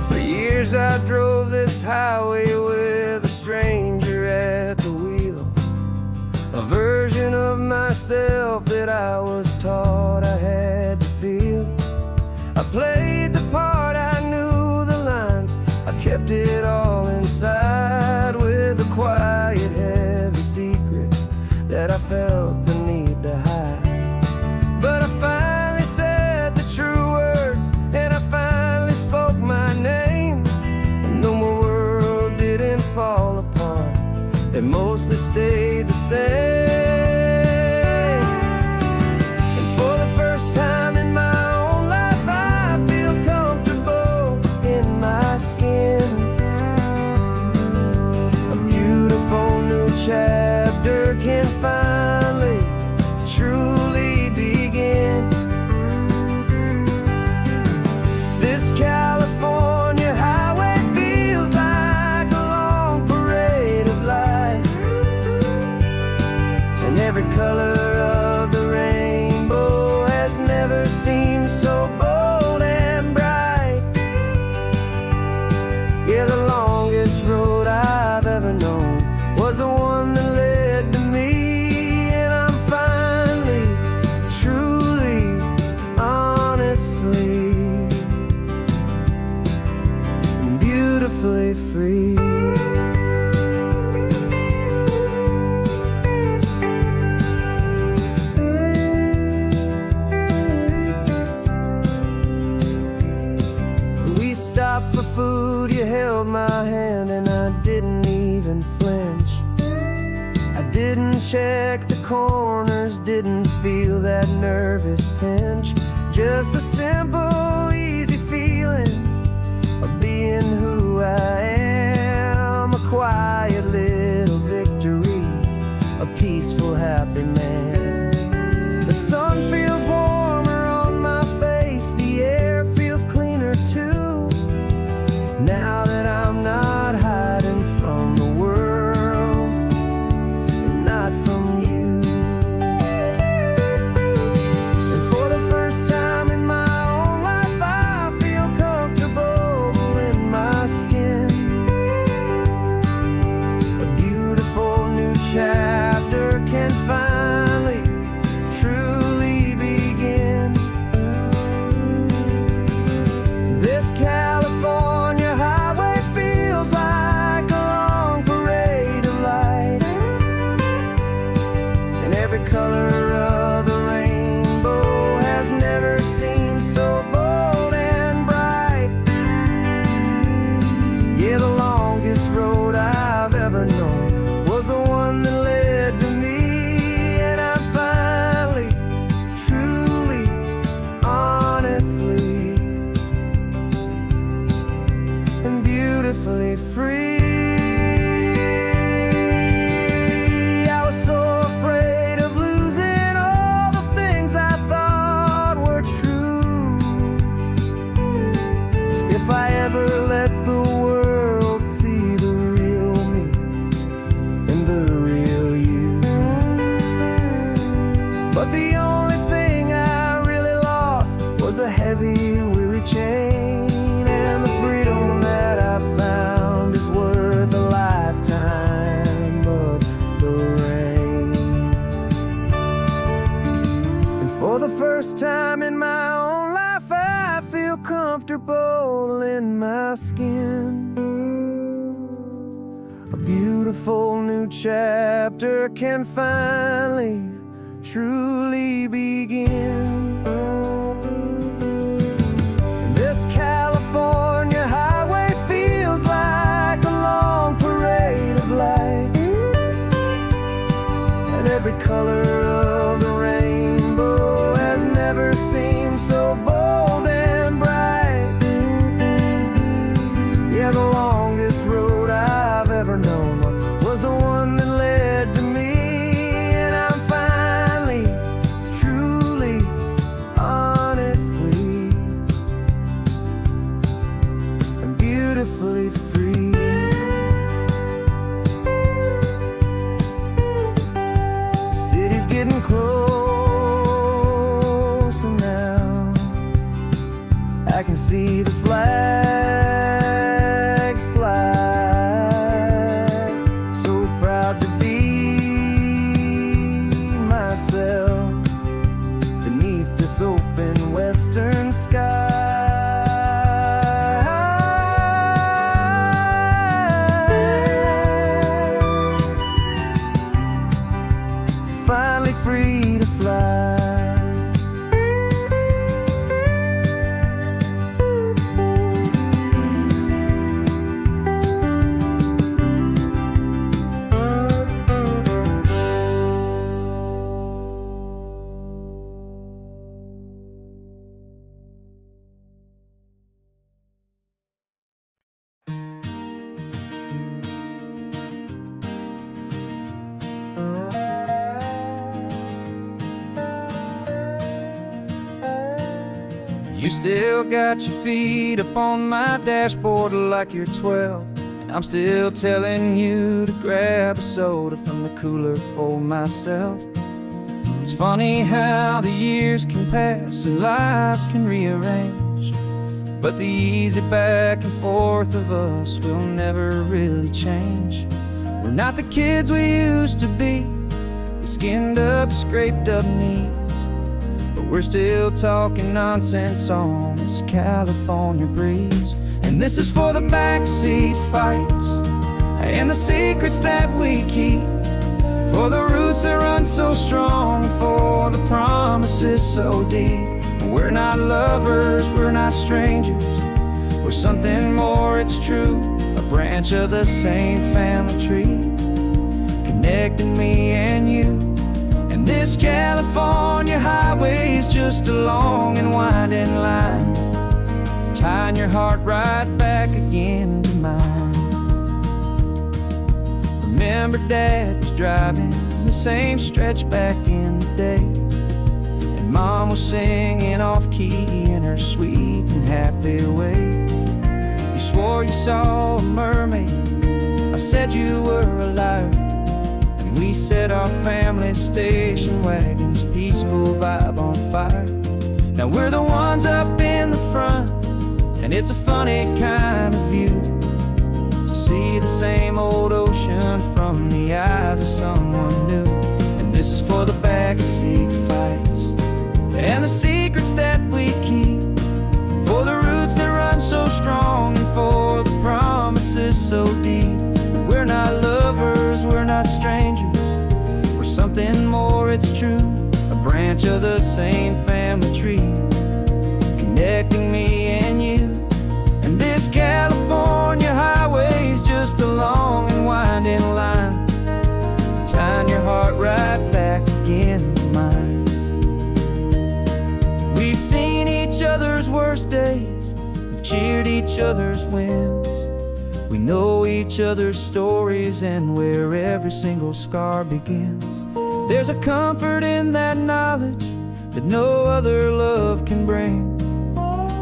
For years I drove this highway with a stranger at the wheel, a version of myself that I was taught I had to feel. I played the part, I knew the lines, I kept it all inside with a quiet, heavy secret that I felt the need to hide. But I finally said the true words, and I finally spoke my name. And though my world didn't fall apart, it mostly stayed the same. And for the first time in my own life, I feel comfortable in my skin. A beautiful new chapter can finally, truly begin. This California highway feels like a long parade of light, and every color of the rainbow has never seemed so bold and bright. Yeah, the longest road I've ever known was the one that led to me. And I'm finally, truly, honestly, beautifully free. We stopped for food, you held my hand, and I didn't even flinch. I didn't check the corners, didn't feel that nervous pinch. Just a simple, easy feeling of being who I am. A quiet little victory, a peaceful, happy man. beautifully free. I was so afraid of losing all the things I thought were true. If I ever let the world see the real me and the real you. But the only thing I really lost was a heavy, weary chain, and the freedom that I found is worth a lifetime of the rain. And for the first time in my own life, I feel comfortable in my skin. A beautiful new chapter can finally truly begin. This California highway feels like a long parade of light, and every color of the rainbow has never seemed so bold and bright. Yeah, the longest road I've ever known was the one that led to me, and I'm finally, truly, honestly, I'm beautifully free. The city's getting closer now. I can see the flags fly. So proud to be myself beneath this open western sky. Finally free to fly. You still got your feet up on my dashboard like you're 12, and I'm still telling you to grab a soda from the cooler for myself. It's funny how the years can pass and lives can rearrange, but the easy back and forth of us will never really change. We're not the kids we used to be, with skinned up, scraped up knees, but we're still talking nonsense on this California breeze. And this is for the backseat fights and the secrets that we keep, for the roots that run so strong, for the promises so deep. We're not lovers, we're not strangers, we're something more, it's true. A branch of the same family tree, connecting me and you. And this California highway is just a long and winding line, tying your heart right back again to mine. Remember Dad was driving the same stretch back in the day, and Mom was singing off-key in her sweet and happy way. You swore you saw a mermaid, I said you were a liar, and we set our family station wagon's peaceful vibe on fire. Now we're the ones up in the front, and it's a funny kind of view to see the same old ocean from the eyes of someone new. And this is for the backseat fights and the secrets that we keep, for the roots that run so strong, and for the promises so deep. We're not lovers, we're not strangers, we're something more, it's true. A branch of the same family tree, connecting me and you. And this California highway is just a long and winding line, tying your heart right back again to mine. We've seen each other's worst days, we've cheered each other's wins, know each other's stories and where every single scar begins. There's a comfort in that knowledge that no other love can bring.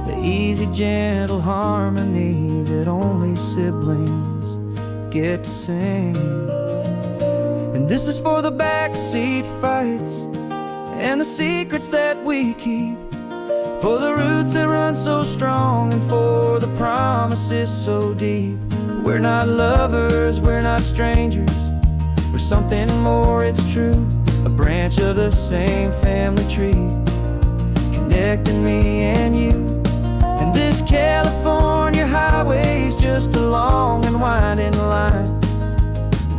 The easy, gentle harmony that only siblings get to sing. And this is for the backseat fights and the secrets that we keep, for the roots that run so strong and for the promises so deep. We're not lovers, we're not strangers, we're something more, it's true. A branch of the same family tree, connecting me and you. And this California highway's just a long and winding line,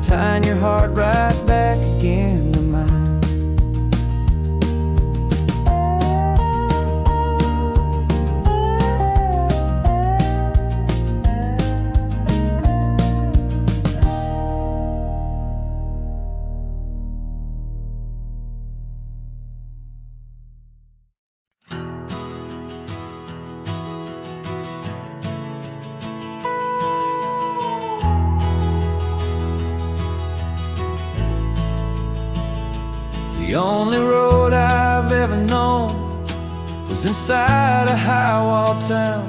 tying your heart right back again to mine. The only road I've ever known was inside a high-wall town,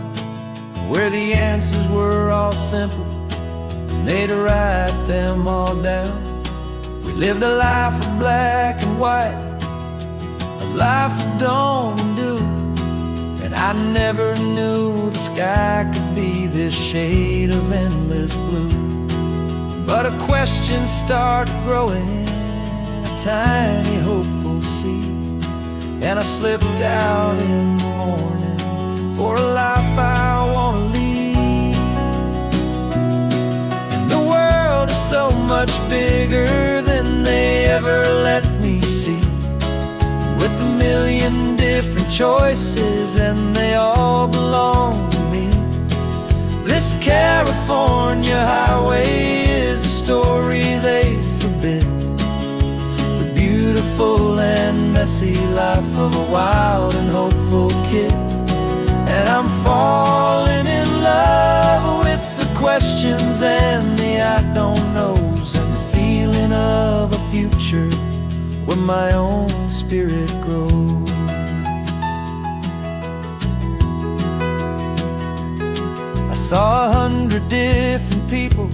where the answers were all simple and they'd write them all down. We lived a life of black and white, a life of dawn and dew, and I never knew the sky could be this shade of endless blue. But a question started growing, tiny hopeful seed, and I slipped out in the morning for a life I want to lead. And the world is so much bigger than they ever let me see, with a million different choices and they all belong to me. This California highway is a story they forbid, beautiful and messy life of a wild and hopeful kid. And I'm falling in love with the questions and the I don't knows, and the feeling of a future where my own spirit grows. I saw 100 different people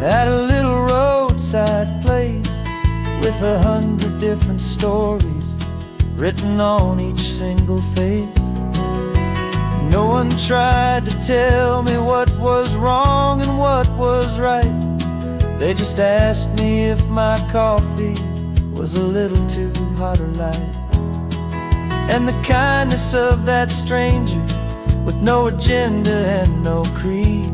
at a little roadside place, with 100 different stories written on each single face. No one tried to tell me what was wrong and what was right. They just asked me if my coffee was a little too hot or light. And the kindness of that stranger, with no agenda and no creed,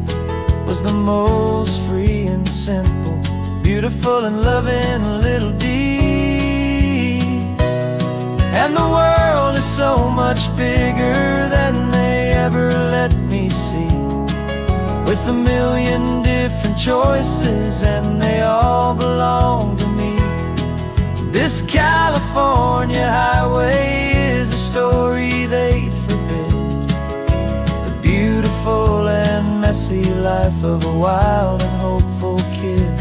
was the most free and simple, beautiful and loving little deed. And the world is so much bigger than they ever let me see, with a million different choices and they all belong to me. This California highway is a story they'd forbid, the beautiful and messy life of a wild and hopeful kid.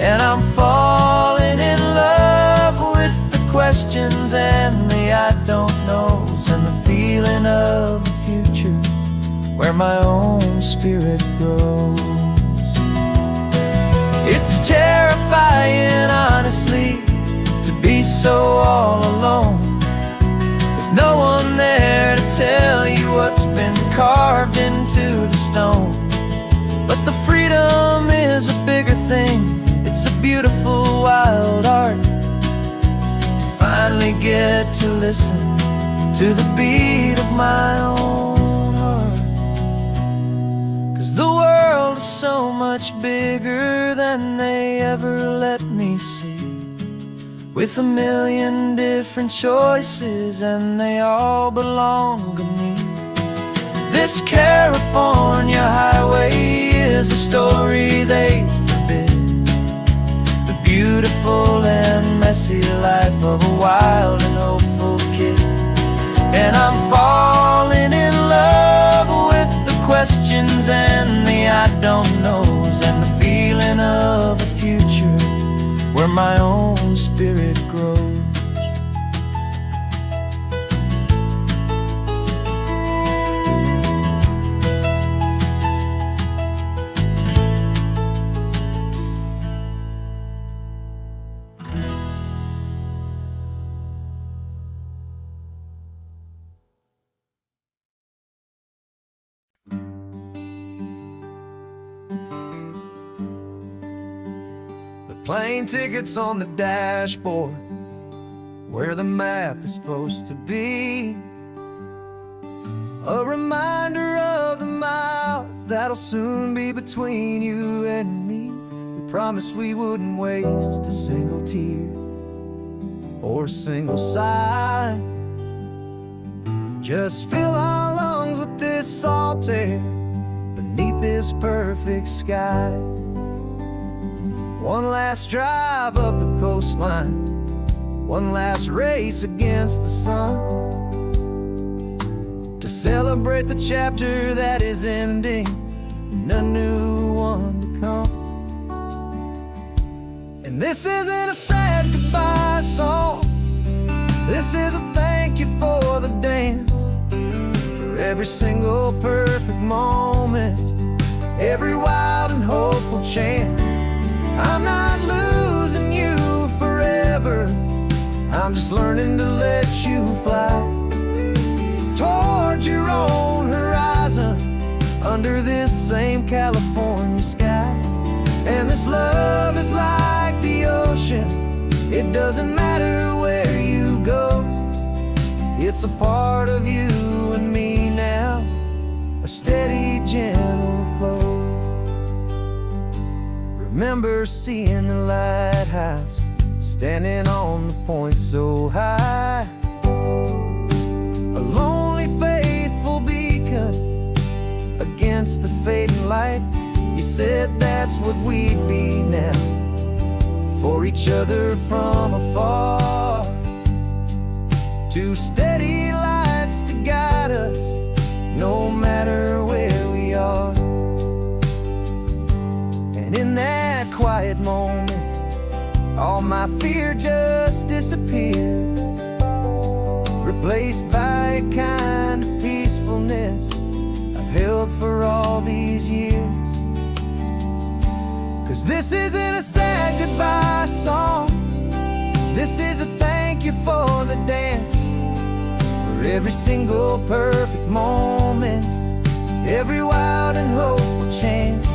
And I'm falling in love with the questions and the I don't knows, and the feeling of a future where my own spirit grows. It's terrifying, honestly, to be so all alone, with no one there to tell you what's been carved into the stone. But the freedom is a bigger thing, it's a beautiful wild art, to finally get to listen to the beat of my own heart. 'Cause the world is so much bigger than they ever let me see, with a million different choices and they all belong to me. This California highway is a story they forbid, the beautiful and messy life of a wild and hopeful kid. And I'm falling in love with the questions and the I don't know's, and the feeling of the future where my own spirit grows. Plane tickets on the dashboard, where the map is supposed to be. A reminder of the miles that'll soon be between you and me. We promised we wouldn't waste a single tear or a single sigh. Just fill our lungs with this salt air beneath this perfect sky. One last drive up the coastline, one last race against the sun, to celebrate the chapter that is ending and a new one to come. And this isn't a sad goodbye song, this is a thank you for the dance, for every single perfect moment, every wild and hopeful chance. I'm not losing you forever, I'm just learning to let you fly towards your own horizon, under this same California sky. And this love is like the ocean, it doesn't matter where you go, it's a part of you and me now, a steady, gentle flow. Remember seeing the lighthouse, standing on the point so high, a lonely, faithful beacon against the fading light. You said that's what we'd be now, for each other from afar. Two steady lights to guide us, no matter where we are. And in that quiet moment, all my fear just disappeared, replaced by a kind of peacefulness I've held for all these years. 'Cause this isn't a sad goodbye song, this is a thank you for the dance, for every single perfect moment, every wild and hopeful chance.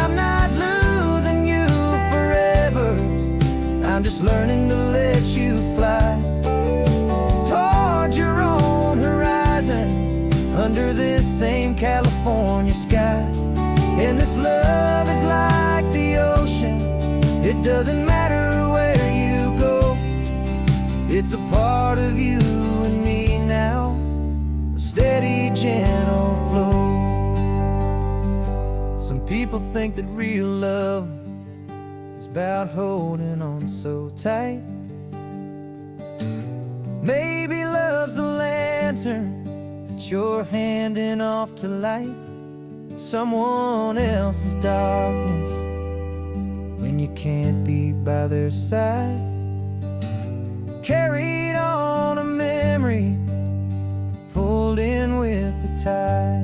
I'm not losing you forever, I'm just learning to let you fly towards your own horizon, under this same California sky. And this love is like the ocean, it doesn't matter where you go, it's a part of you and me now, a steady, gentle flow. Some people think that real love is about holding on so tight. Maybe love's a lantern that you're handing off to light someone else's darkness when you can't be by their side. Carried on a memory, pulled in with the tide.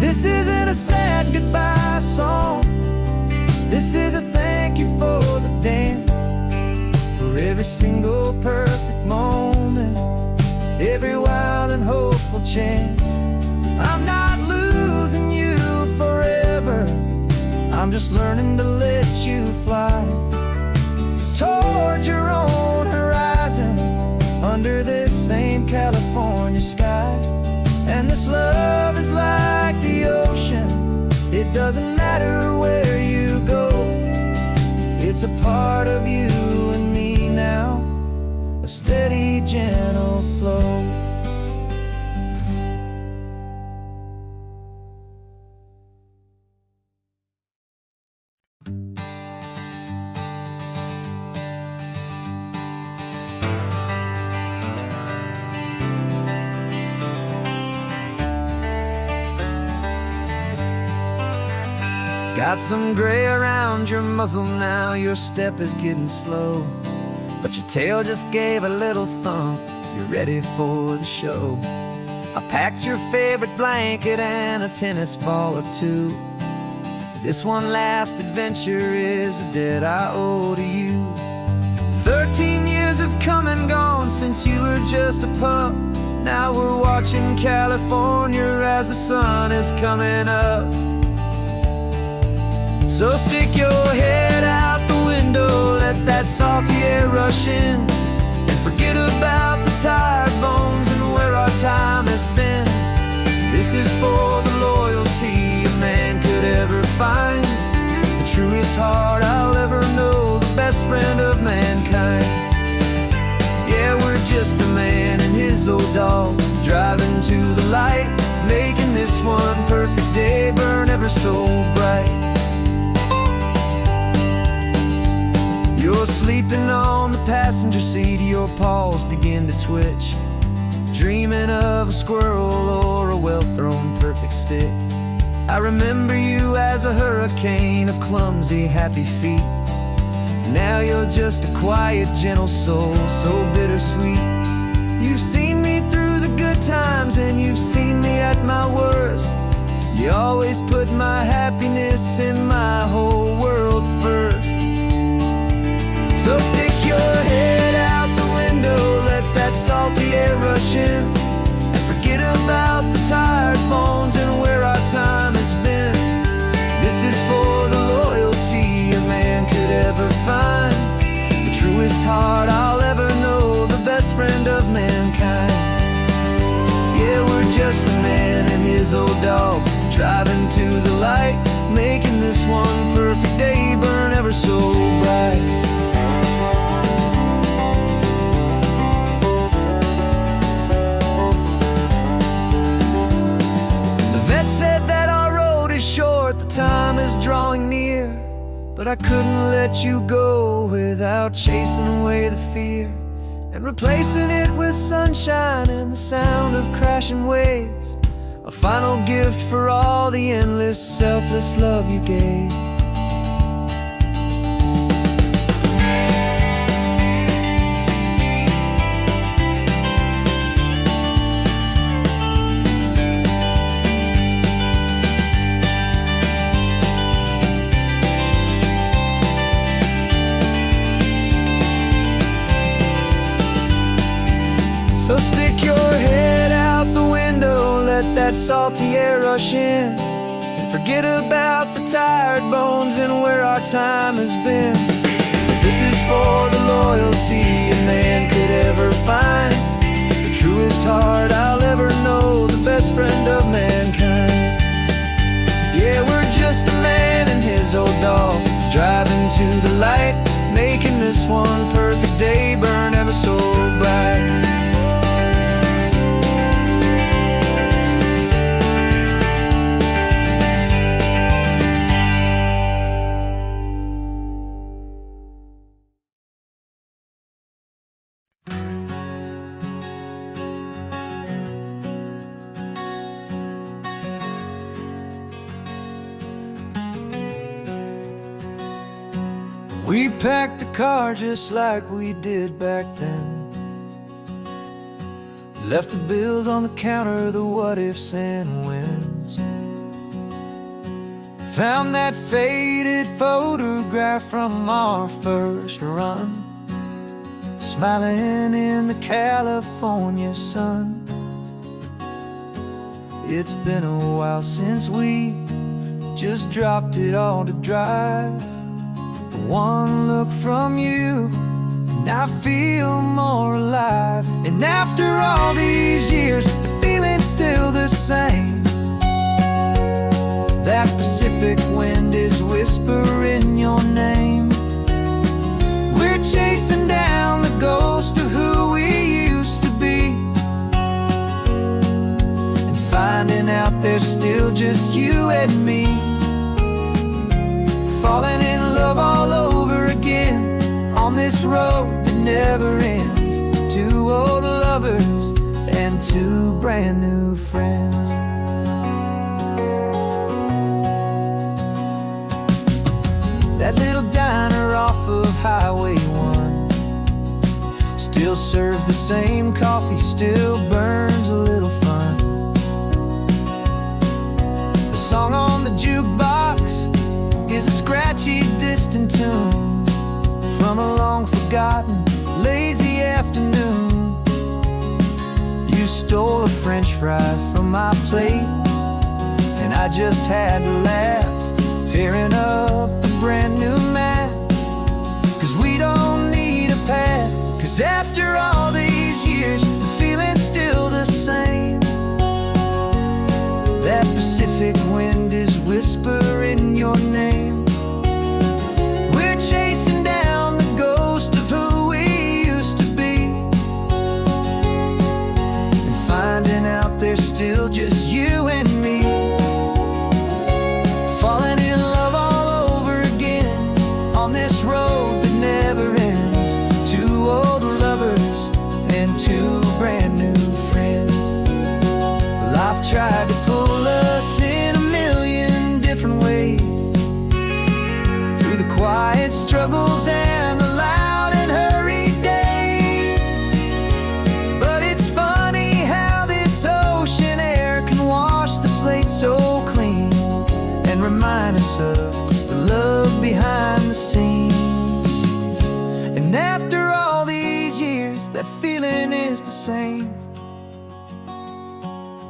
This isn't a sad goodbye song, this is a thank you for the dance, for every single perfect moment, every wild and hopeful chance. I'm not losing you forever, I'm just learning to let you fly towards your own horizon, under this same California sky. And this love is like the ocean, it doesn't matter where you go, it's a part of you and me now, a steady, gentle flow. Got some gray around your muzzle now, your step is getting slow, but your tail just gave a little thump, you're ready for the show. I packed your favorite blanket and a tennis ball or two. This one last adventure is a debt I owe to you. 13 years have come and gone since you were just a pup. Now we're watching California as the sun is coming up. So stick your head out the window, let that salty air rush in, and forget about the tired bones and where our time has been. This is for the loyalty a man could ever find, the truest heart I'll ever know, the best friend of mankind. Yeah, we're just a man and his old dog, driving to the light, making this one perfect day burn ever so bright. You're sleeping on the passenger seat, your paws begin to twitch, dreaming of a squirrel or a well-thrown perfect stick. I remember you as a hurricane of clumsy, happy feet. Now you're just a quiet, gentle soul, so bittersweet. You've seen me through the good times and you've seen me at my worst. You always put my happiness in my whole world first. So stick your head out the window, let that salty air rush in, and forget about the tired bones and where our time has been. This is for the loyalty a man could ever find, the truest heart I'll ever know, the best friend of mankind. Yeah, we're just a man and his old dog, driving to the light, making this one perfect day burn ever so bright. Said that our road is short, the time is drawing near, but I couldn't let you go without chasing away the fear and replacing it with sunshine and the sound of crashing waves, a final gift for all the endless, selfless love you gave. So stick your head out the window, let that salty air rush in, and forget about the tired bones and where our time has been. This is for the loyalty a man could ever find, the truest heart I'll ever know, the best friend of mankind. Yeah, we're just a man and his old dog, driving to the light, making this one perfect day burn ever so bright. We packed the car just like we did back then, left the bills on the counter, the what-ifs and whens. Found that faded photograph from our first run, smiling in the California sun. It's been a while since we just dropped it all to drive. One look from you and I feel more alive. And after all these years, the feeling's still the same. That Pacific wind is whispering your name. We're chasing down the ghost of who we used to be, and finding out there's still just you and me. Falling in love all over again on this road that never ends. Two old lovers and two brand new friends. That little diner off of Highway 1 still serves the same coffee, still burns a little fun. The song on the jukebox is a scratchy, distant tune from a long-forgotten, lazy afternoon. You stole a French fry from my plate, and I just had to laugh, tearing up the brand new map. 'Cause we don't need a path, 'cause after all these years, the feeling's still the same. That Pacific wind is whispering your name. We're chasing down the ghost of who we used to be, and finding out there's still just you and me. Falling in love all over again on this road that never ends. Two old lovers and two brand new friends. Life tried to pull us in a million different ways, through the quiet struggles and the loud and hurried days. But it's funny how this ocean air can wash the slate so clean and remind us of the love behind the scenes. And after all these years, that feeling is the same.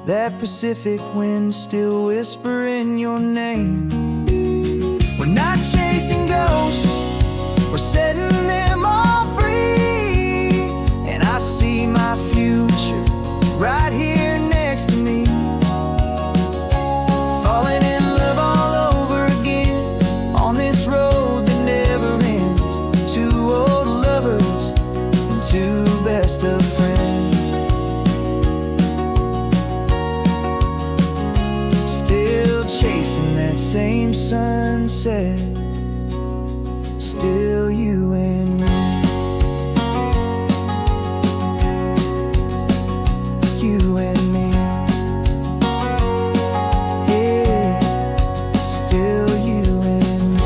That Pacific wind still whispering your name. We're not chasing ghosts, we're setting them all free. And I see my future right here next to me. Falling in love all over again on this road that never ends. Two old lovers and two best of friends. Still chasing that same sunset, still you and me. You and me. Yeah, still you and me.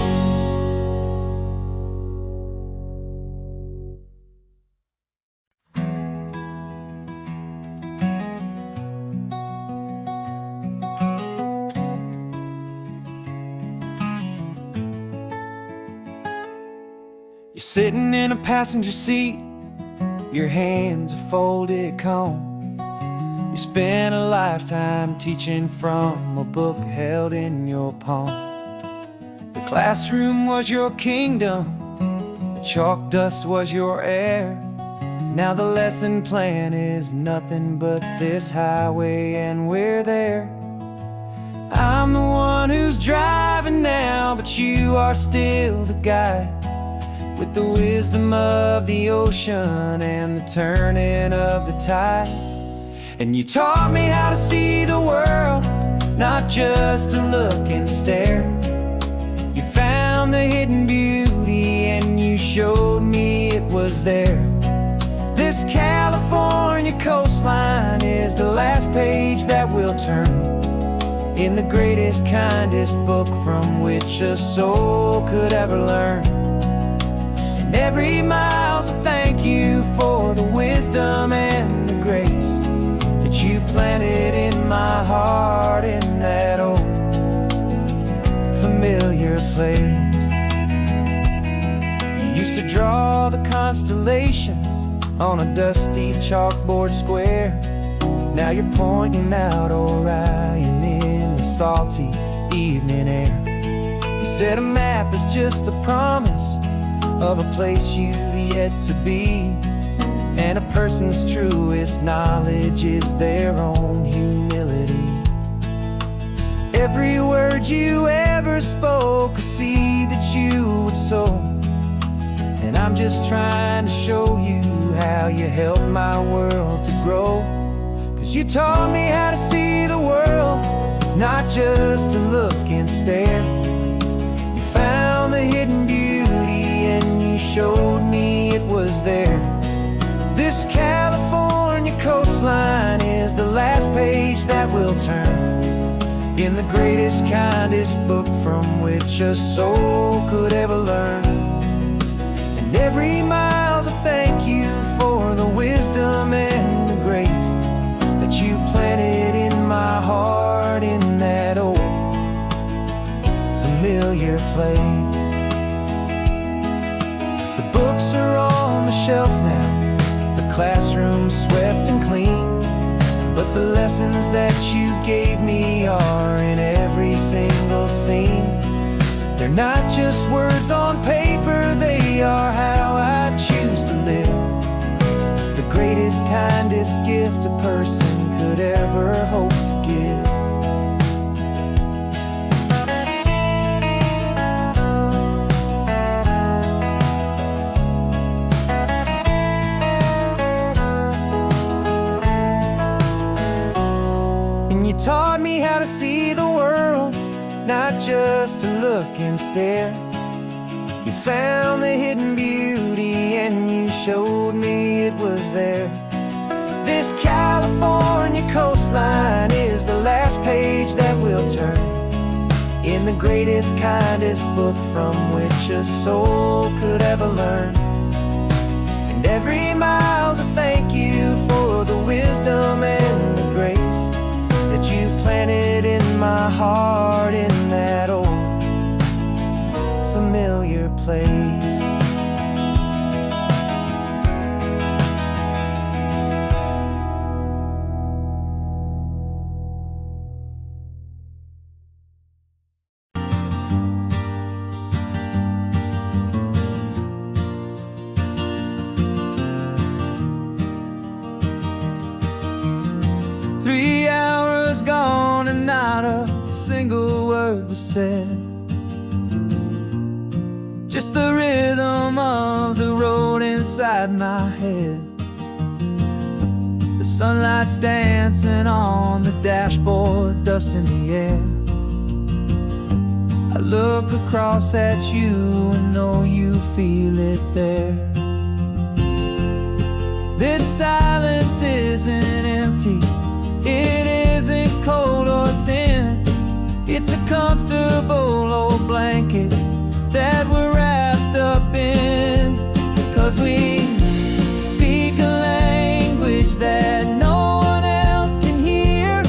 You're sitting in a passenger seat, your hands are folded calm. You spent a lifetime teaching from a book held in your palm. The classroom was your kingdom, the chalk dust was your air. Now the lesson plan is nothing but this highway, and we're there. I'm the one who's driving now, but you are still the guide, with the wisdom of the ocean and the turning of the tide. And you taught me how to see the world, not just to look and stare. You found the hidden beauty and you showed me it was there. This California coastline is the last page that we'll turn in the greatest, kindest book from which a soul could ever learn. Every mile's a thank you for the wisdom and the grace that you planted in my heart in that old familiar place. You used to draw the constellations on a dusty chalkboard square. Now you're pointing out Orion in the salty evening air. You said a map is just a promise of a place you've yet to be, and a person's truest knowledge is their own humility. Every word you ever spoke, a seed that you would sow, and I'm just trying to show you how you helped my world to grow. 'Cause you taught me how to see the world, not just to look and stare. You found the hidden beauty and you showed me it was there. This California coastline is the last page that we'll turn in the greatest, kindest book from which a soul could ever learn. And every mile's a thank you for the wisdom and the grace that you planted in my heart in that old familiar place. The books are on the shelf now, the classroom swept and clean, but the lessons that you gave me are in every single scene. They're not just words on paper, they are how I choose to live. The greatest, kindest gift a person could ever hope to give. And you taught me how to see the world, not just to look and stare. You found the hidden beauty and you showed me it was there. This California coastline is the last page that we'll turn in the greatest, kindest book from which a soul could ever learn. And every mile's a thank you for the wisdom and the grace that you planted in my heart in that old familiar place. 3 hours gone and not a single word was said. Just the rhythm of the road inside my head. The sunlight's dancing on the dashboard, dust in the air. I look across at you and know you feel it there. This silence isn't empty, it isn't cold or thin. It's a comfortable old blanket that we're wrapped up in. 'Cause we speak a language that no one else can hear.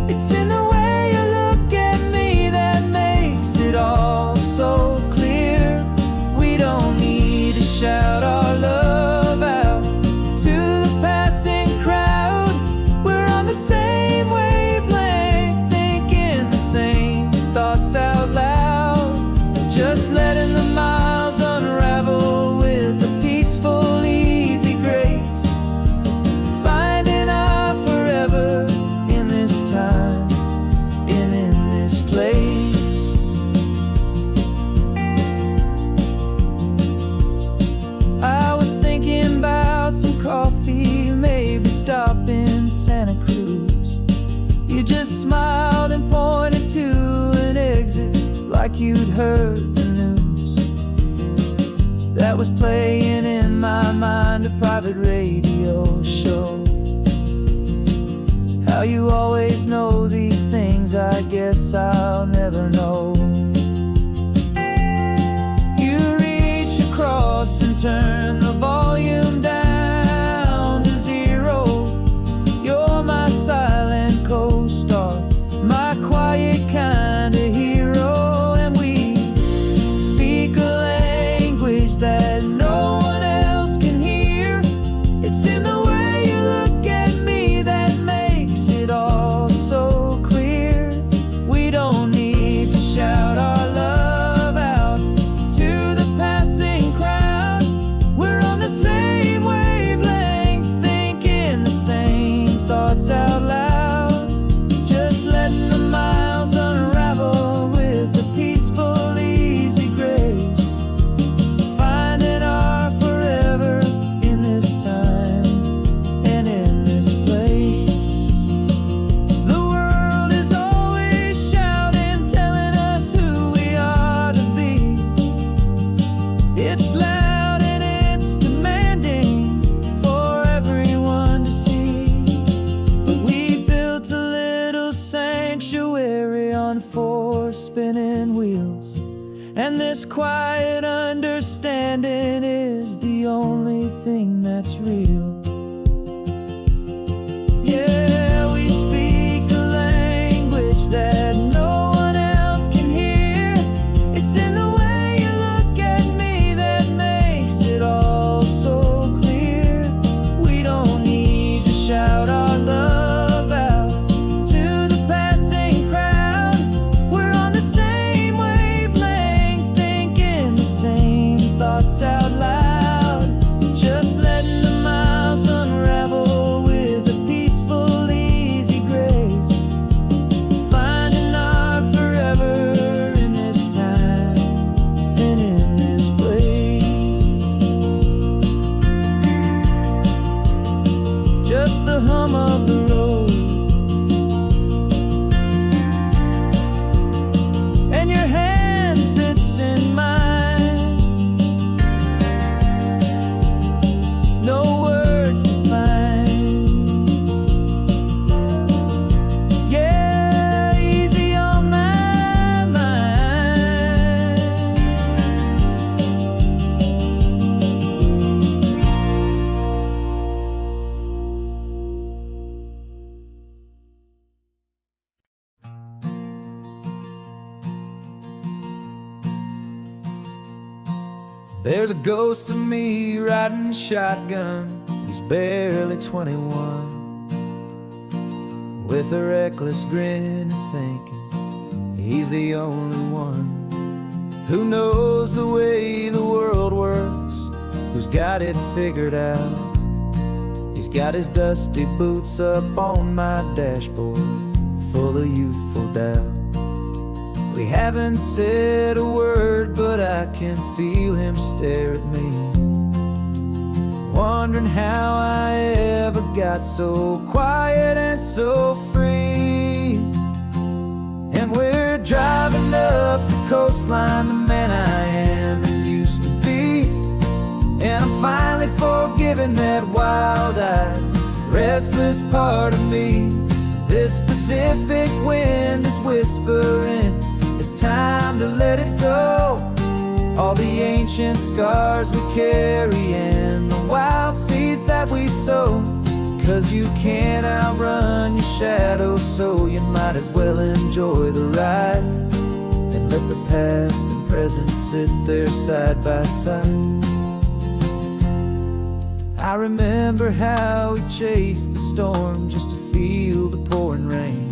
It's in the way you look at me that makes it all so clear. We don't need to shout our love out to the passing crowd. We're on the same wavelength, thinking the same thoughts out loud. Just letting the miles unravel with a peaceful, easy grace. Finding our forever in this time and in this place. I was thinking about some coffee, maybe stop in Santa Cruz. You just smiled and pointed to an exit like you'd heard the news. That was playing in my mind, a private radio show. How you always know these things, I guess I'll never know. You reach across and turn the volume down to 0. You're my silent co-star, my quiet kind of hero. And we speak a language that no one else can hear. It's in the way you look at me that makes it all so clear. We don't need to shout our love out to the passing crowd. We're this quiet understanding is the only thing that's real. Yeah, we speak a language that no one else can hear. It's in the way you look at me that makes it all so clear. We don't need to shout our love out to the passing crowd. We're on the same wavelength, thinking the same thoughts out loud. Just letting the miles unravel with a peaceful, easy grace. Finding our forever in this time and in this place. Just the hum of the road and your hand fits in mine. No words to find. Yeah, easy on my mind. There's a ghost of me riding shotgun. He's barely 21, with a reckless grin and thinking he's the only one who knows the way the world works, who's got it figured out. He's got his dusty boots up on my dashboard, full of youthful doubt. We haven't said a word, but I can feel him stare at me, wondering how I ever got so quiet and so free. And we're driving up the coastline, the man I am and used to be. And I'm finally forgiving that wild-eyed, restless part of me. This Pacific wind is whispering, it's time to let it go. All the ancient scars we carry and the wild seeds that we sow. 'Cause you can't outrun your shadow, so you might as well enjoy the ride and let the past and present sit there side by side. I remember how we chased the storm just to feel the pouring rain,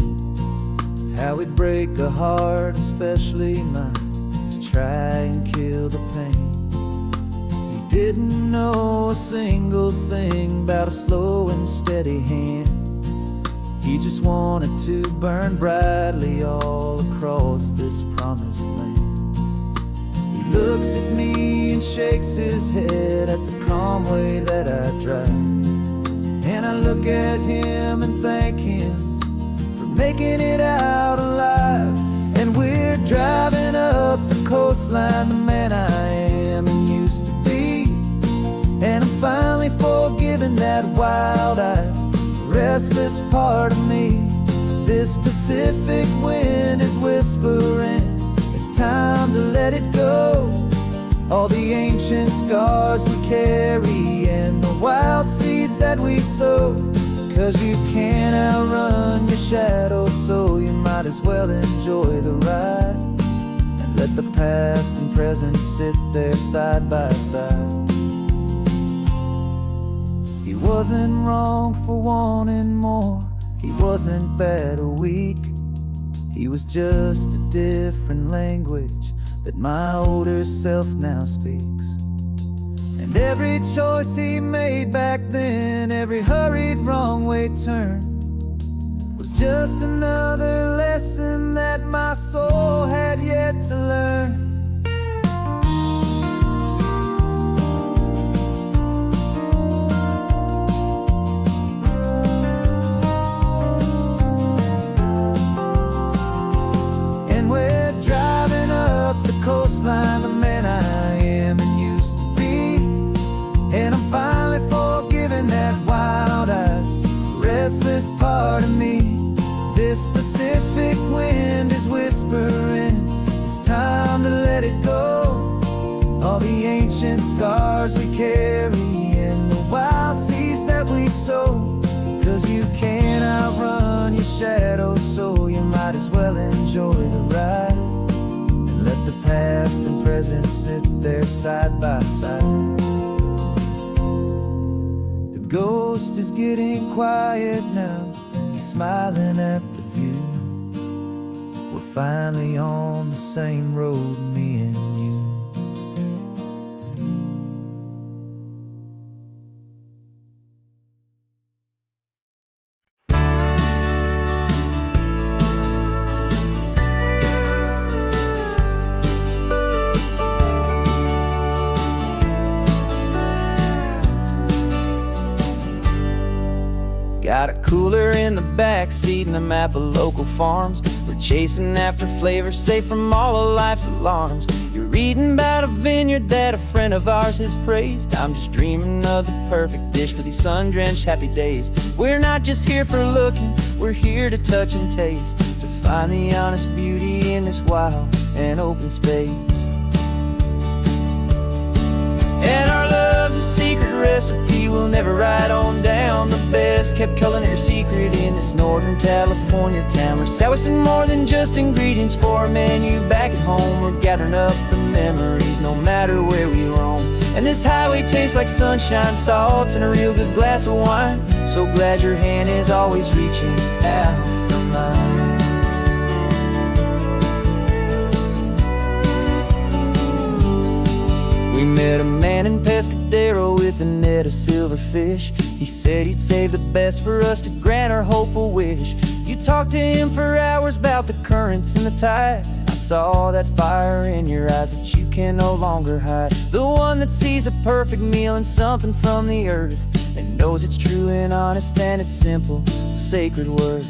how we'd break a heart, especially mine, to try and kill the pain. He didn't know a single thing about a slow and steady hand. He just wanted to burn brightly all across this promised land. He looks at me and shakes his head at the calm way that I drive, and I look at him and thank him making it out alive. And we're driving up the coastline, the man I am and used to be. And I'm finally forgiving that wild-eyed, restless part of me. This Pacific wind is whispering, it's time to let it go. All the ancient scars we carry and the wild seeds that we sow. 'Cause you can't outrun your shadow, so you might as well enjoy the ride and let the past and present sit there side by side. He wasn't wrong for wanting more, he wasn't bad or weak. He was just a different language that my older self now speaks. And every choice he made back then, every hurried wrong way turn, was just another lesson that my soul had yet to learn. And we're driving up the coastline, the man I am and used to be. And I'm finally forgiving that wild-eyed, restless part of me. This Pacific wind is whispering, it's time to all the ancient scars we carry and the wild seeds that we sow. 'Cause you can't outrun your shadow, so you might as well enjoy the ride. And let the past and present sit there side by side. The ghost is getting quiet now, he's smiling at the view. We're finally on the same road, me and you. Got a cooler in the back seat and a map of local farms. We're chasing after flavors safe from all of life's alarms. You're reading about a vineyard that a friend of ours has praised. I'm just dreaming of the perfect dish for these sun-drenched happy days. We're not just here for looking, we're here to touch and taste, to find the honest beauty in this wild and open space. And our love's a secret recipe we'll never write on down. The best kept culinary secret in this Northern California town. We're sourcing more than just ingredients for a menu back at home. We're gathering up the memories no matter where we roam. And this highway tastes like sunshine, salt, and a real good glass of wine. So glad your hand is always reaching out for mine. We met a man in Pescadero with a net of silverfish. He said he'd save the best for us to grant our hopeful wish. You talked to him for hours about the currents and the tide. I saw that fire in your eyes that you can no longer hide. The one that sees a perfect meal and something from the earth, and knows it's true and honest and it's simple, sacred worth.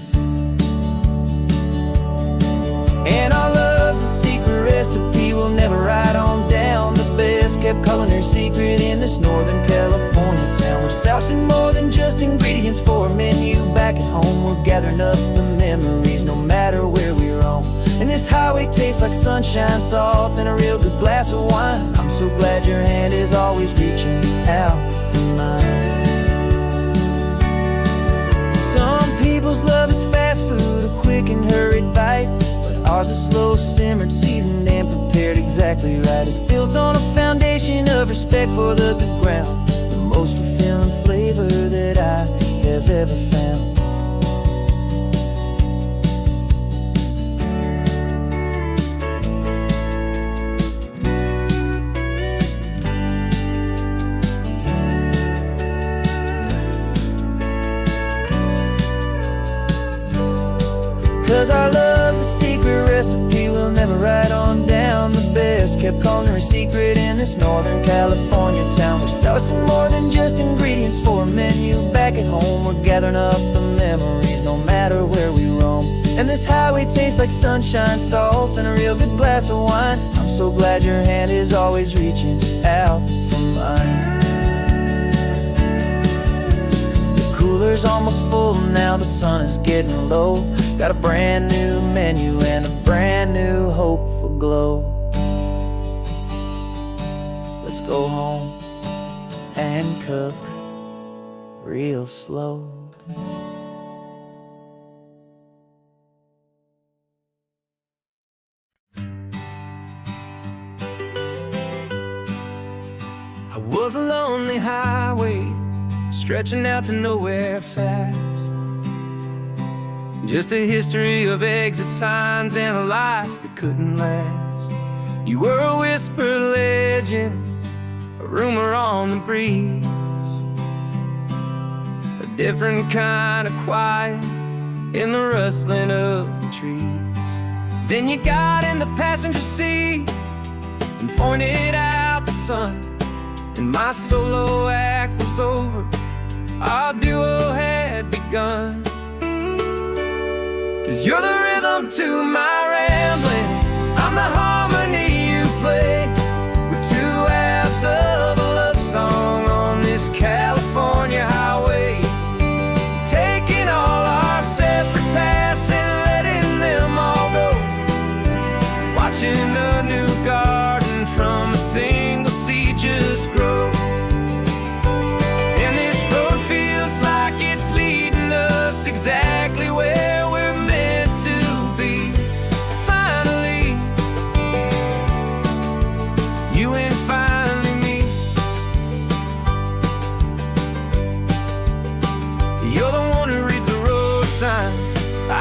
And our love's a secret recipe we'll never write on down. The best kept culinary secret in this Northern California town. We're sourcing more than just ingredients for a menu back at home. We're gathering up the memories no matter where we roam. And this highway tastes like sunshine, salt, and a real good glass of wine. I'm so glad your hand is always reaching out for mine. Some people's love is fast food, a quick and hurried bite. Ours is slow simmered, seasoned and prepared exactly right. It's built on a foundation of respect for the good ground, the most fulfilling flavor that I have ever found. 'Cause our love's a secret recipe we'll never write on down. The best kept culinary secret in this Northern California town. We're sourcing more than just ingredients for a menu back at home. We're gathering up the memories no matter where we roam. And this highway tastes like sunshine, salt, and a real good glass of wine. I'm so glad your hand is always reaching out for mine. The cooler's almost full now, the sun is getting low. Got a brand new menu and a brand new hopeful glow. Let's go home and cook real slow. I was a lonely highway stretching out to nowhere fast. Just a history of exit signs and a life that couldn't last. You were a whisper legend, a rumor on the breeze, a different kind of quiet in the rustling of the trees. Then you got in the passenger seat and pointed out the sun, and my solo act was over, our duo had begun. 'Cause you're the rhythm to my rambling, I'm the harmony you play. We're two halves of a love song on this California highway, taking all our separate paths and letting them all go, watching a new garden from a single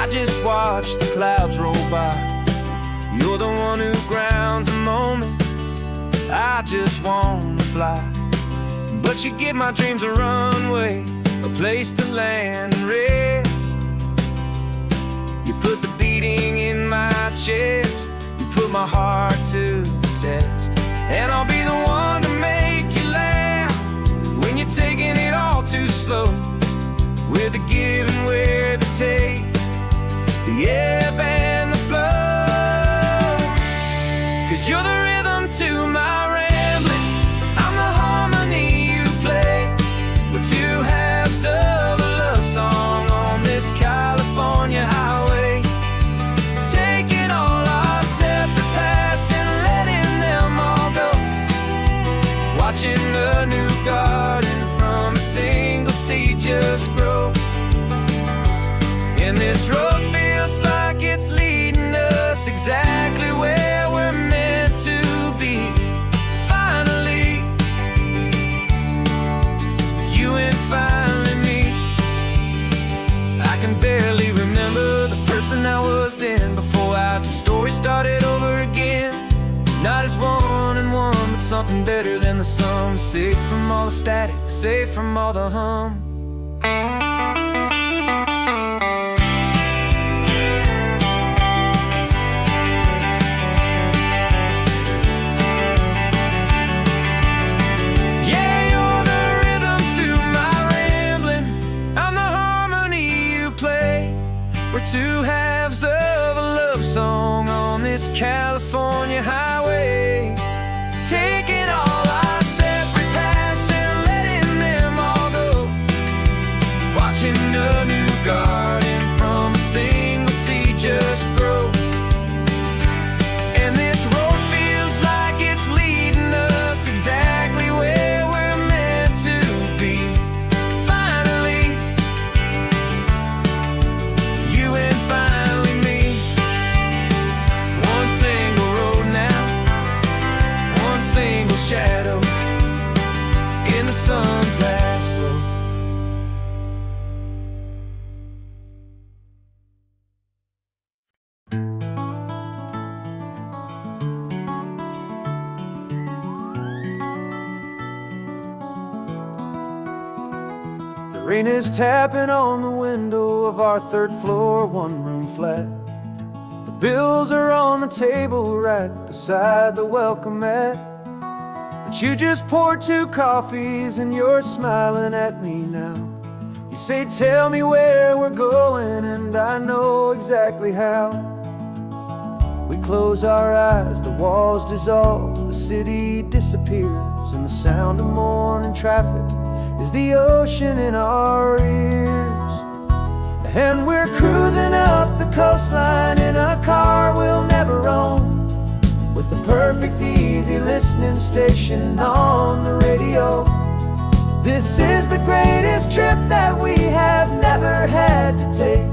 I just watch the clouds roll by. You're the one who grounds the moment. I just wanna fly, but you give my dreams a runway, a place to land and rest. You put the beating in my chest, you put my heart to the test. And I'll be the one to make you laugh when you're taking it all too slow. We're the give and we're the take, the ebb and the flow. 'Cause you're the rhythm to my rambling, I'm the harmony you play. We're two halves of a love song on this California highway, taking all our separate paths and letting them all go. Watching a new garden from a single seed just grow. And this road feels like it's leading us exactly where we're meant to be. Finally, you and finally me. I can barely remember the person I was then, before our two stories started over again. Not as one and one, but something better than the sum. Safe from all the static, safe from all the hum. Two halves of a love song on this California highway, taking all our separate paths and letting them all go. Watching a new garden from a single seed just grow. And this road feels like it's leading us exactly where we're meant to be. Shadow in the sun's last glow. The rain is tapping on the window of our third floor, one-room flat. The bills are on the table right beside the welcome mat. But you just poured 2 coffees and you're smiling at me now. You say, tell me where we're going, and I know exactly how. We close our eyes, the walls dissolve, the city disappears, and the sound of morning traffic is the ocean in our ears. And we're cruising up the coastline in a car we'll never own, with the perfect easy listening station on the radio. This is the greatest trip that we have never had to take,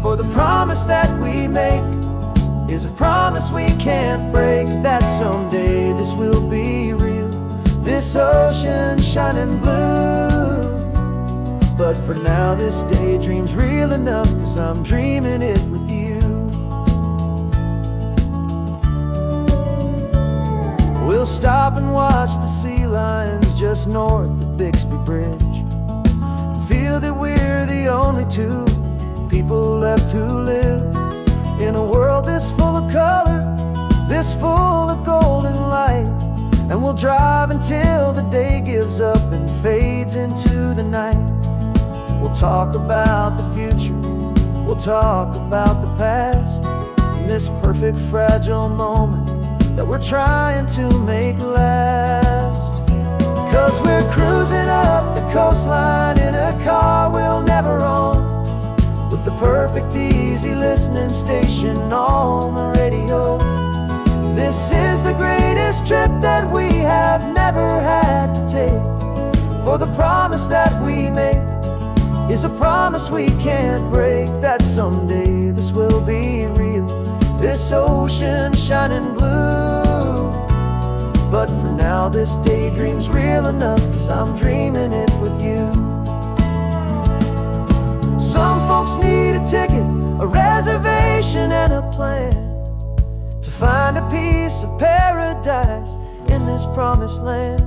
for the promise that we make is a promise we can't break, that someday this will be real, this ocean shining blue. But for now this daydream's real enough, 'cause I'm dreaming it with you. We'll stop and watch the sea lions just north of Bixby Bridge, feel that we're the only 2 people left who live in a world this full of color, this full of golden light. And we'll drive until the day gives up and fades into the night. We'll talk about the future, we'll talk about the past, in this perfect fragile moment that we're trying to make last. 'Cause we're cruising up the coastline in a car we'll never own, with the perfect easy listening station on the radio. This is the greatest trip that we have never had to take, for the promise that we make is a promise we can't break, that someday this will be real, this ocean shining blue. But for now this daydream's real enough, 'cause I'm dreaming it with you. Some folks need a ticket, a reservation, and a plan to find a piece of paradise in this promised land.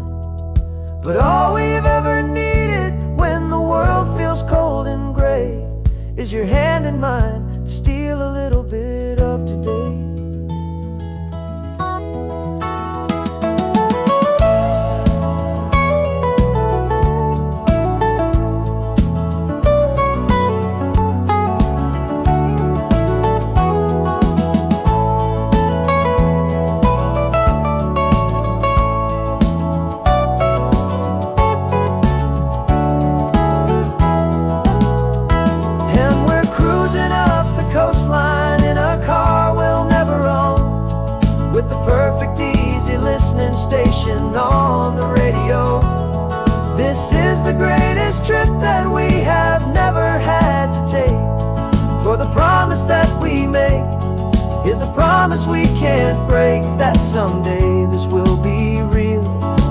But all we've ever needed when the world feels cold and gray is your hand in mine to steal a little bit of today. Station on the radio. This is the greatest trip that we have never had to take. For the promise that we make is a promise we can't break, that someday this will be real,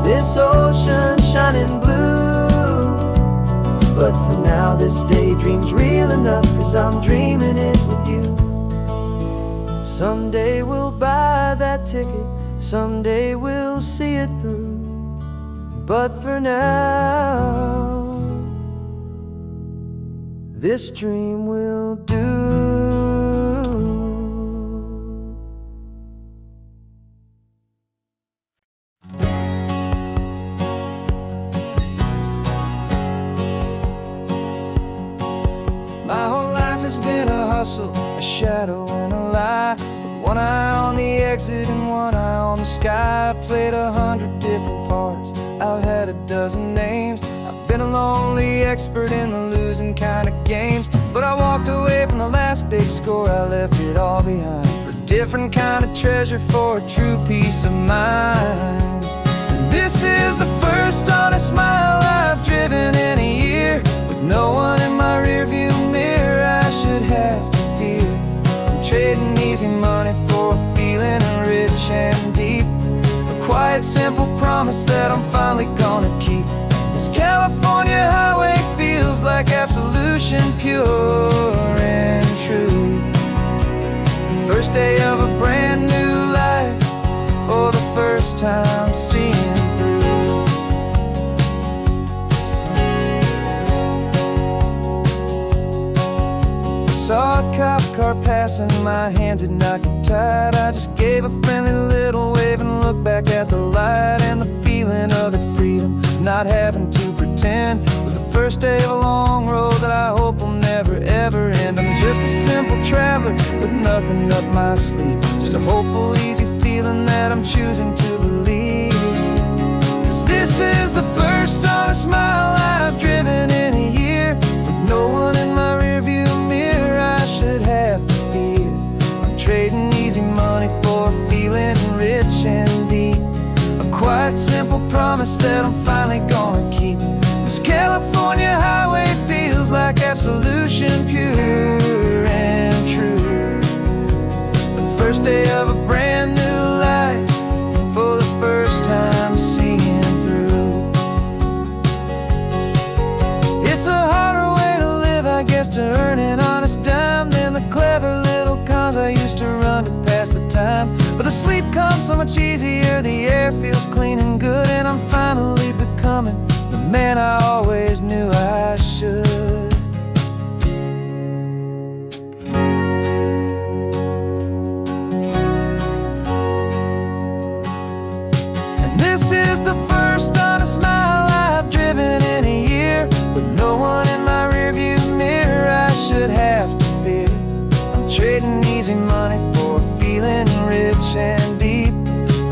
this ocean shining blue. But for now this daydream's real enough, 'cause I'm dreaming it with you. Someday we'll buy that ticket, someday we'll see it through. But for now, this dream will do. My whole life has been a hustle, a shadow and a lie. One eye on the exit and one eye on the sky. I played 100 different parts, I've had a dozen names. I've been a lonely expert in the losing kind of games. But I walked away from the last big score, I left it all behind for a different kind of treasure, for a true peace of mind. And this is the first honest mile I've driven in a year, with no one in my rearview mirror I should have to fear. I'm trading easy money for a feeling rich and deep, a quiet, simple promise that I'm finally gonna keep. This California highway feels like absolution, pure and true. The first day of a brand new life, for the first time seeing through. Saw a cop car passing, my hands had not got tied. I just gave a friendly little wave and looked back at the light. And the feeling of the freedom, not having to pretend, was the first day of a long road that I hope will never ever end. I'm just a simple traveler with nothing up my sleeve, just a hopeful, easy feeling that I'm choosing to believe. 'Cause this is the first honest mile I've driven in a year, with no one in my rearview mirror I should have to fear. I'm trading easy money for a feeling rich and deep, a quiet, simple promise that I'm finally gonna keep. This California highway feels like absolution, pure and true. The first day of a brand new life, for the first time seeing through. It's a harder way to live, I guess, to earn an honest dime than the clever little cons I used to run to pass the time. But the sleep comes so much easier, the air feels clean and good, and I'm finally becoming the man I always knew I should. And this is the first honest mile I've driven in a year, with no one in my rearview mirror I should have to fear. I'm trading easy money for a feeling rich and deep,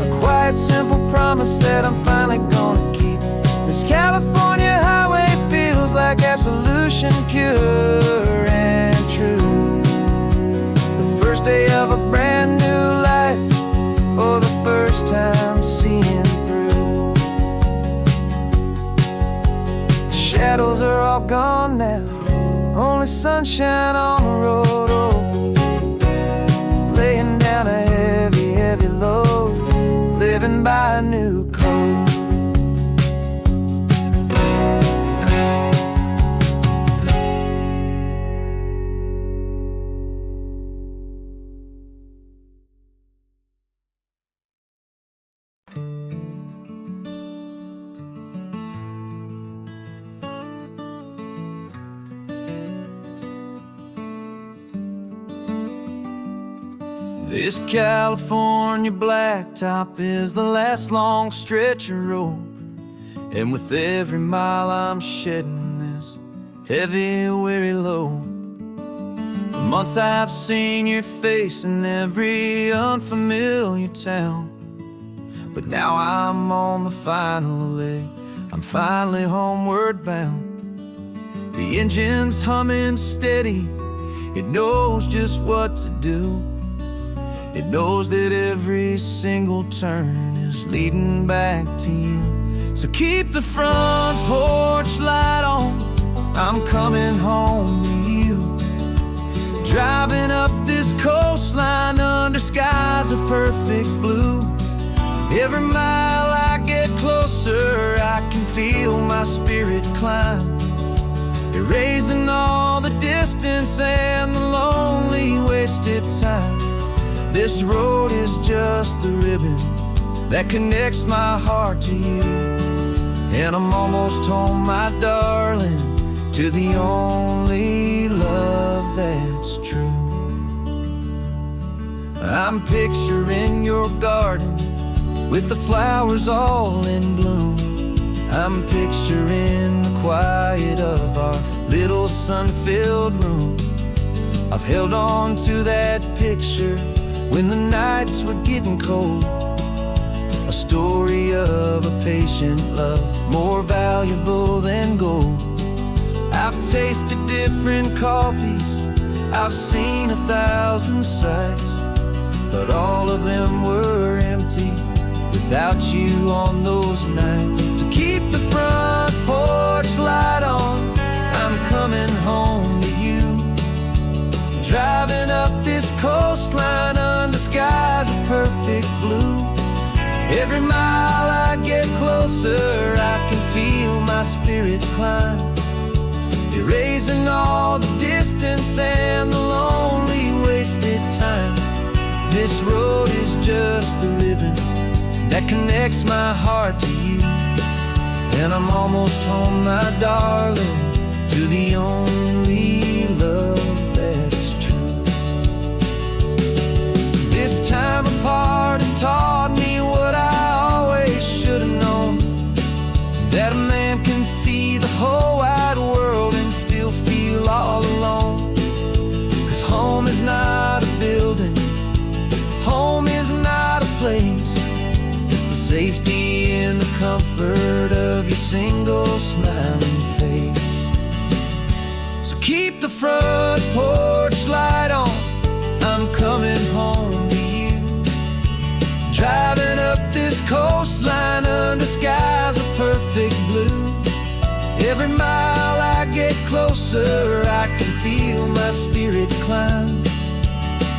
a quiet, simple promise that I'm finally gonna keep. This California highway feels like absolution, pure and true. The first day of a brand new life, for the first time seeing through. The shadows are all gone now, only sunshine on the road. Oh, laying down a heavy, heavy load, living by a new code. This California blacktop is the last long stretch of road, and with every mile I'm shedding this heavy, weary load. For months I've seen your face in every unfamiliar town, but now I'm on the final leg, I'm finally homeward bound. The engine's humming steady, it knows just what to do. It knows that every single turn is leading back to you. So keep the front porch light on, I'm coming home to you. Driving up this coastline under skies of perfect blue. Every mile I get closer, I can feel my spirit climb, erasing all the distance and the lonely wasted time. This road is just the ribbon that connects my heart to you, and I'm almost home, my darling, to the only love that's true. I'm picturing your garden with the flowers all in bloom. I'm picturing the quiet of our little sun-filled room. I've held on to that picture when the nights were getting cold, a story of a patient love more valuable than gold. I've tasted different coffees, I've seen 1,000 sights, but all of them were empty without you on those nights. So keep the front porch light on, I'm coming home to you. Driving up this coastline under skies of perfect blue. Every mile I get closer, I can feel my spirit climb, erasing all the distance and the lonely wasted time. This road is just the ribbon that connects my heart to you, and I'm almost home, my darling, to the only love that's true. This time apart has taught me what I always should have known, that a man can see the whole wide world and still feel all alone. 'Cause home is not a building, home is not a place, it's the safety and the comfort of your single smiling face. So keep the front porch light on, I'm coming home to you. Driving up this coastline under skies of perfect blue. Every mile I get closer, I can feel my spirit climb,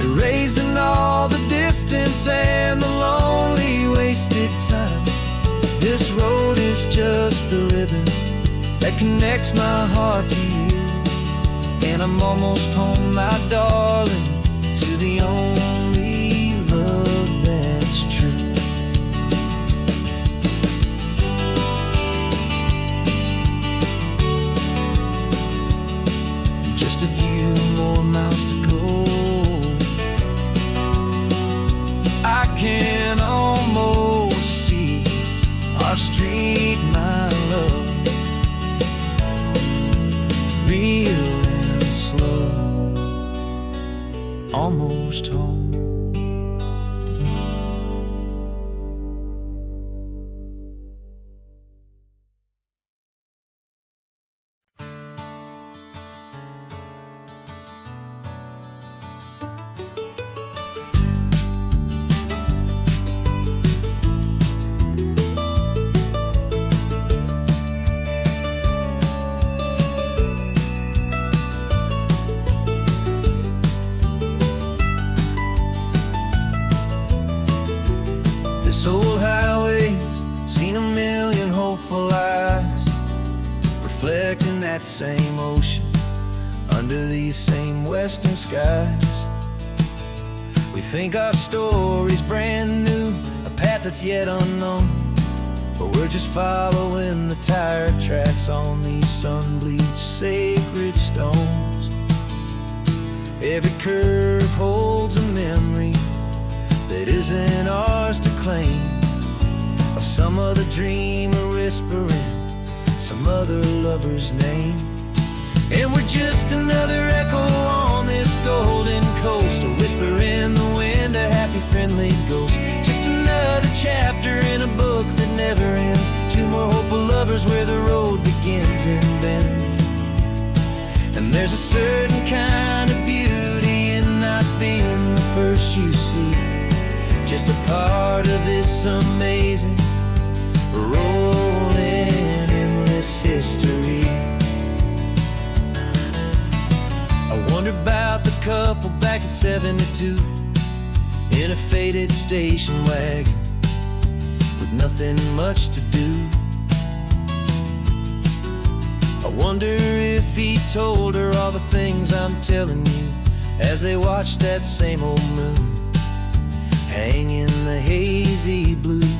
erasing all the distance and the lonely wasted time. This road is just the ribbon that connects my heart to you, and I'm almost home, my darling, to the only love that's true. Just a few more miles to go, I can almost see our street, my love, real and slow, almost home. This old highway's seen a million hopeful eyes, reflecting that same ocean under these same western skies. We think our story's brand new, a path that's yet unknown, but we're just following the tire tracks on these sun-bleached sacred stones. Every curve holds a memory, that isn't ours to claim, of some other dreamer whispering some other lover's name. And we're just another echo on this golden coast, a whisper in the wind, a happy friendly ghost. Just another chapter in a book that never ends, two more hopeful lovers where the road begins and bends. And there's a certain kind of beauty in not being the first you see, just a part of this amazing rolling endless history. I wonder about the couple back in '72 in a faded station wagon with nothing much to do. I wonder if he told her all the things I'm telling you as they watched that same old moon hang in the hazy blue.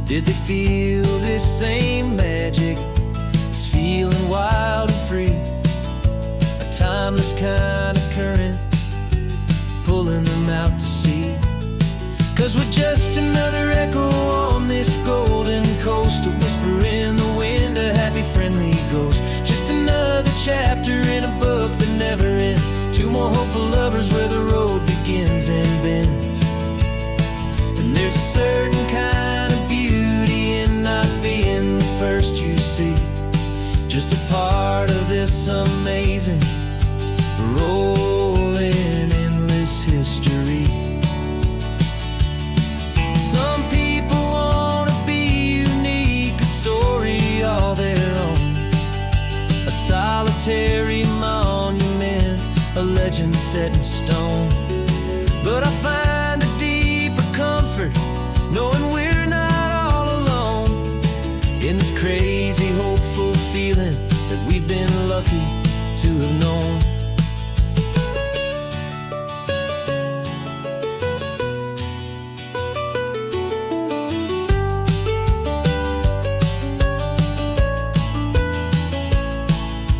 Did they feel this same magic, this feeling wild and free, a timeless kind of current pulling them out to sea? 'Cause we're just another echo on this golden coast, a whisper in the wind, a happy friendly ghost. Just another chapter in a book that never ends, two more hopeful lovers where the road begins and bends. And there's a certain kind of beauty in not being the first you see, just a part of this amazing rolling endless history. Some people want to be unique, a story all their own, a solitary monument, a legend set in stone. But I find a deeper comfort knowing we're not all alone in this crazy hopeful feeling that we've been lucky to have known.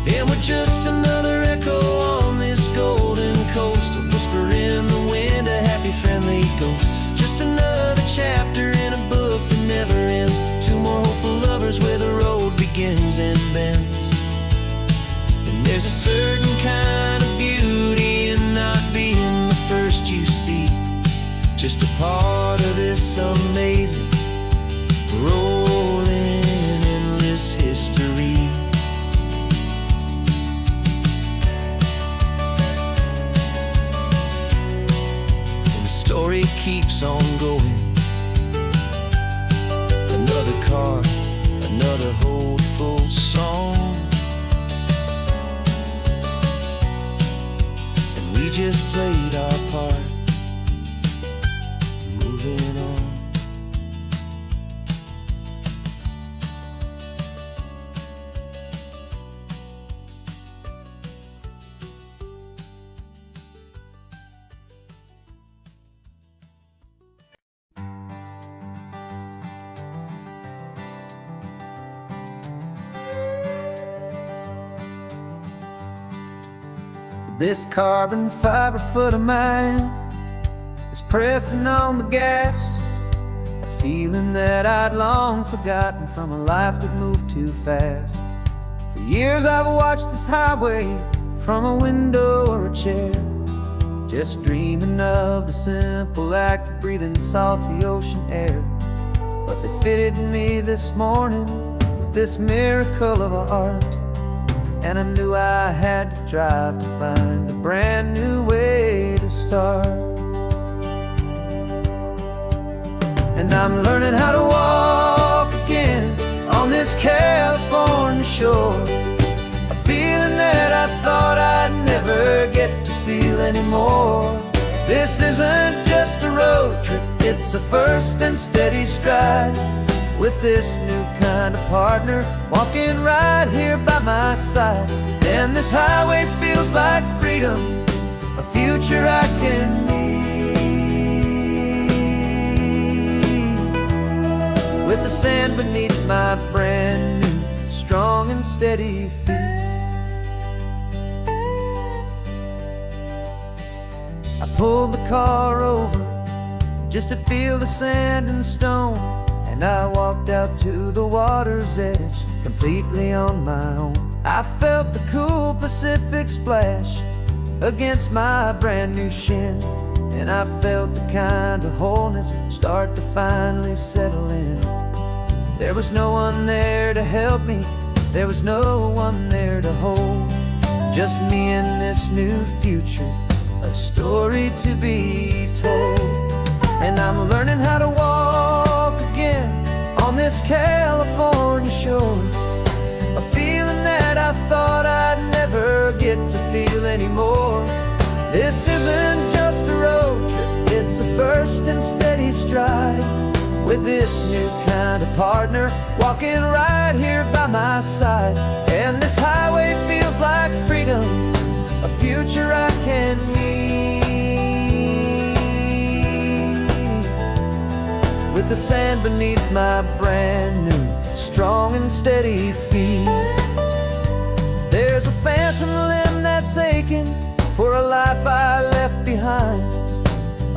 And we're just another echo on this golden coast, a whisper in the wind, a happy friendly ghost. Just another chapter in a book that never ends, two more hopeful lovers where the road begins and bends. And there's a certain kind of beauty in not being the first you see, just a part of this amazing rolling endless history. Story keeps on going. Another card, another hopeful song, and we just played our part, moving on. This carbon fiber foot of mine is pressing on the gas, a feeling that I'd long forgotten from a life that moved too fast. For years I've watched this highway from a window or a chair, just dreaming of the simple act of breathing salty ocean air. But they fitted me this morning with this miracle of art, and I knew I had to drive to find a brand new way to start. And I'm learning how to walk again on this California shore, a feeling that I thought I'd never get to feel anymore. This isn't just a road trip, it's a first and steady stride, with this new kind of partner walking right here by my side. And this highway feels like freedom, a future I can need, with the sand beneath my brand new strong and steady feet. I pulled the car over just to feel the sand and stone, and I walked out to the water's edge completely on my own. I felt the cool Pacific splash against my brand new shin, and I felt the kind of wholeness start to finally settle in. There was no one there to help me, there was no one there to hold, just me and this new future, a story to be told. And I'm learning how to walk again on this California shore, a feeling that I thought I'd never get to feel anymore. This isn't just a road trip, it's a first and steady stride, with this new kind of partner walking right here by my side. And this highway feels like freedom, a future I can meet, with the sand beneath my brand new, strong and steady feet. There's a phantom limb that's aching for a life I left behind,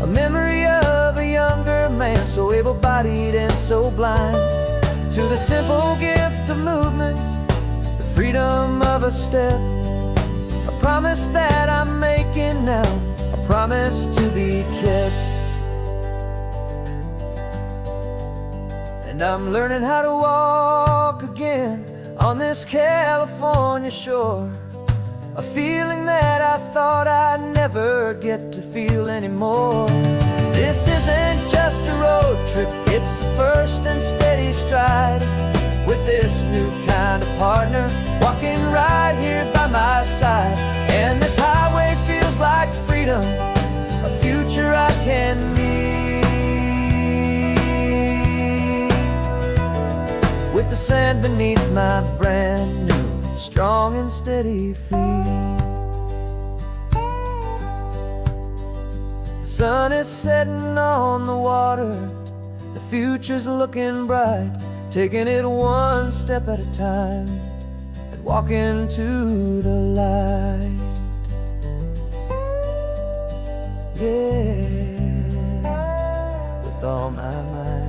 a memory of a younger man, so able-bodied and so blind, to the simple gift of movement, the freedom of a step, a promise that I'm making now, a promise to be kept. And I'm learning how to walk again on this California shore, a feeling that I thought I'd never get to feel anymore. This isn't just a road trip, it's a first and steady stride, with this new kind of partner walking right here by my side. And this highway feels like freedom, a future I can meet, with the sand beneath my brand new, strong and steady feet. The sun is setting on the water, the future's looking bright, taking it one step at a time and walking to the light. Yeah, with all my might.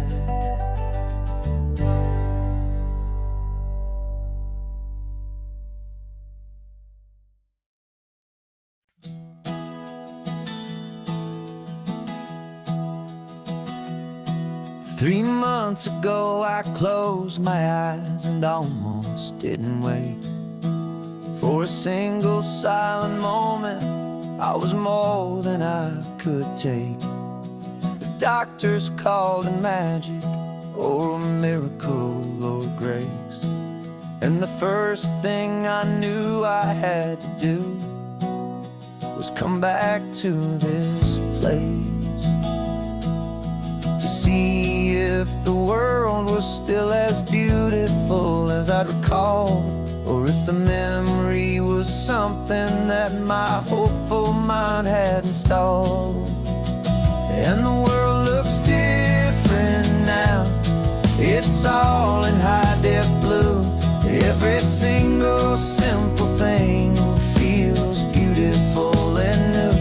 Three months ago I closed my eyes and almost didn't wait for a single silent moment. I was more than I could take. The doctors called it magic, or a miracle, or grace. And the first thing I knew I had to do was come back to this place, to see if the world was still as beautiful as I'd recall, or if the memory was something that my hopeful mind had installed. And the world looks different now, it's all in high-def blue. Every single simple thing feels beautiful and new.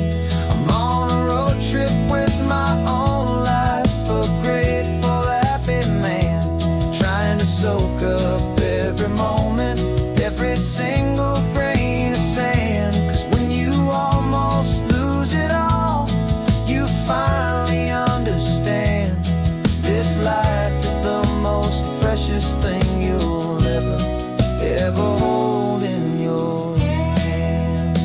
I'm on a road trip with my own life, a grateful, happy man, trying to soak up every moment, every single grain of sand. 'Cause when you almost lose it all, you finally understand this life is the most precious thing you'll ever hold in your hand.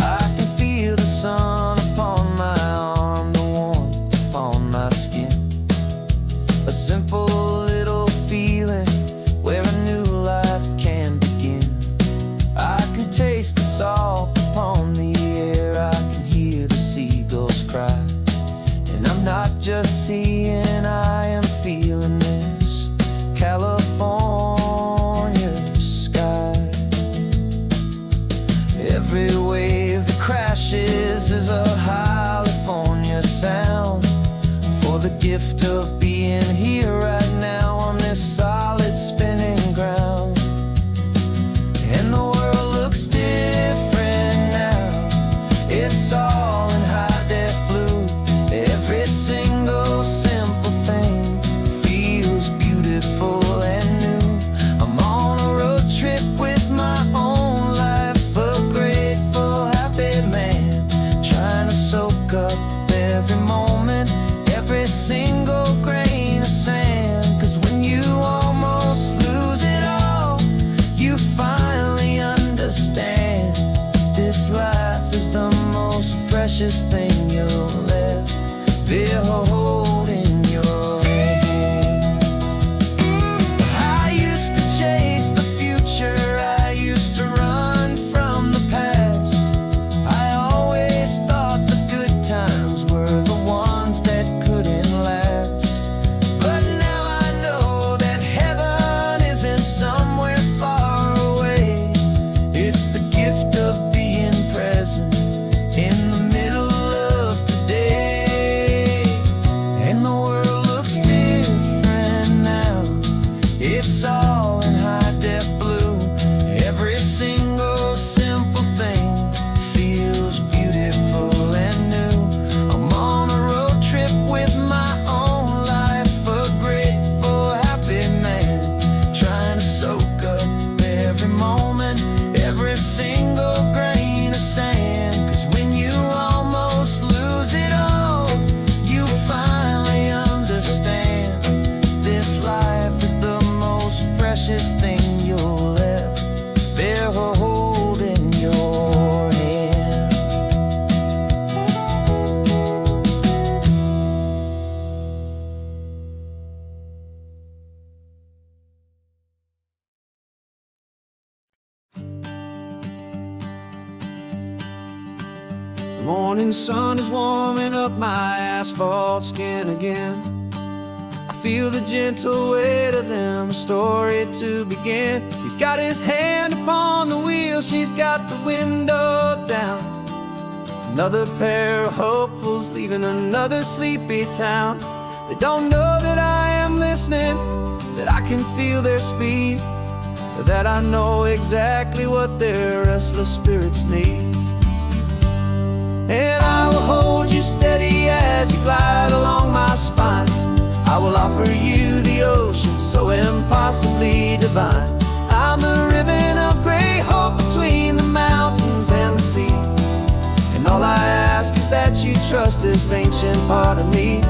I can feel the sun upon my arm, the warmth upon my skin, a simple little feeling where a new life can begin. I can taste the salt upon the air, I can hear the seagulls cry, and I'm not just seeing, I am feeling this California sky. Every wave that crashes is a California sound, for the gift of being here right now on this solid spinning ground. And the world looks different they're holding your hand. I used to chase the future, I used to run from the past. I always thought the good times were the ones that couldn't last. But now I know that heaven isn't somewhere far away. It's the gift of being present in the middle of today. And the world looks different now. It's all in high-def blue. Every single simple thing feels beautiful and new. I'm on a road trip with my own life, a grateful, happy man, trying to soak up every moment, every single grain of sand. 'Cause when you almost lose it all, you finally understand this life is the most precious thing you'll ever hold in your hand. The morning sun is warming up my asphalt skin again. I feel the gentle weight of them, a story to begin. He's got his hand upon the wheel, she's got the window down. Another pair of hopefuls leaving another sleepy town. They don't know that I am listening, that I can feel their speed, or that I know exactly what their restless spirits need. And I will hold you steady as you glide along my spine. I will offer you the ocean so impossibly divine. I'm the ribbon of gray hope between the mountains and the sea. And all I ask is that you trust this ancient part of me.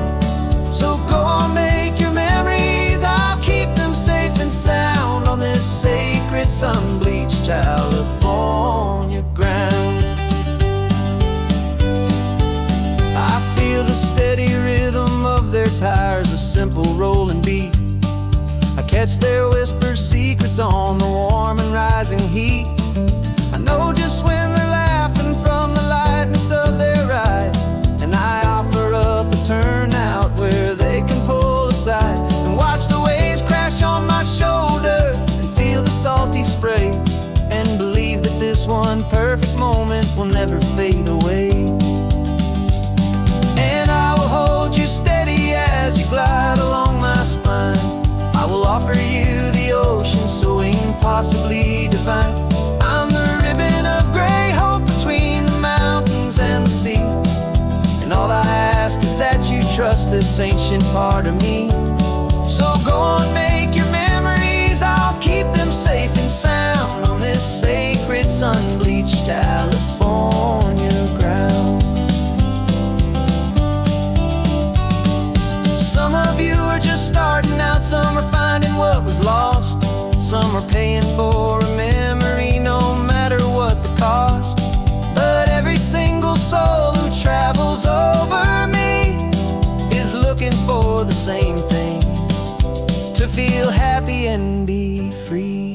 So go on, make your memories, I'll keep them safe and sound on this sacred sun-bleached California ground. I feel the steady rhythm of their tires, a simple rolling beat. I catch their whispered secrets on the warm and rising heat. I know just when they're laughing from the lightness of their ride, and I offer up a turnout where they can pull aside and watch the waves crash on my shoulder and feel the salty spray, and believe that this one perfect moment will never fade away. And I will hold you steady as you glide along my spine. I will offer you the ocean so impossibly divine. I'm the ribbon of gray hope between the mountains and the sea. And all I ask is that you trust this ancient part of me. So go on, make your memories, I'll keep them safe and sound on this sacred sun-bleached California ground. Some of you are just starting out, some are finding what was lost, some are paying for a memory no matter what the cost. But every single soul who travels over me is looking for the same thing, to feel happy and be free.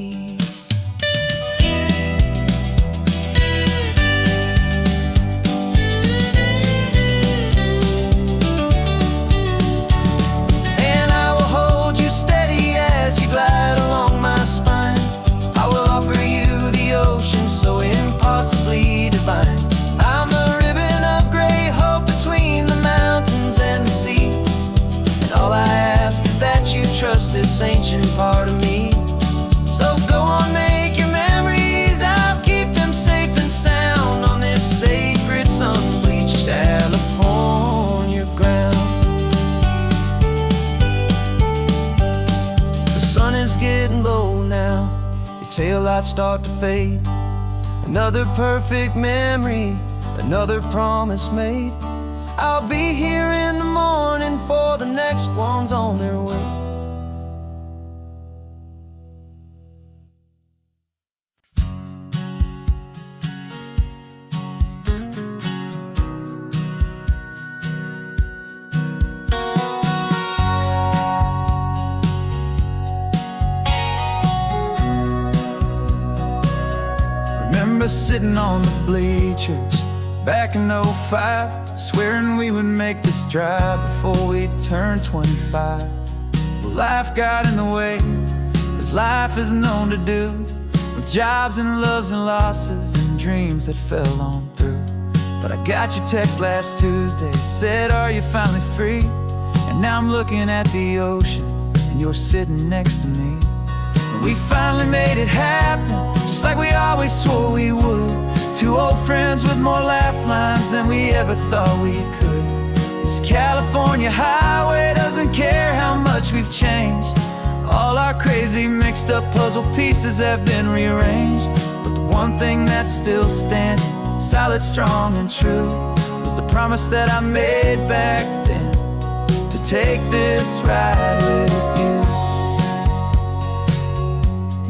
Glide along my spine. I will offer you the ocean so impossibly divine. I'm the ribbon of gray hope between the mountains and the sea. And all I ask is that you trust this ancient part of me. So go on, make your memories, I'll keep them safe and sound on this sacred sun-bleached California ground. Is getting low now, the taillights start to fade. Another perfect memory, another promise made. I'll be here in the morning for the next ones on their way. us sitting on the bleachers back in '05, swearing we would make this drive before we turned 25. Well, life got in the way, as life is known to do, with jobs and loves and losses and dreams that fell on through. But I got your text last Tuesday, said, are you finally free? And now I'm looking at the ocean, and you're sitting next to me. And we finally made it happen, just like we always swore we would. Two old friends with more laugh lines than we ever thought we could. This California highway doesn't care how much we've changed. All our crazy mixed up puzzle pieces have been rearranged. But the one thing that's still standing, solid, strong, and true, was the promise that I made back then, to take this ride with you.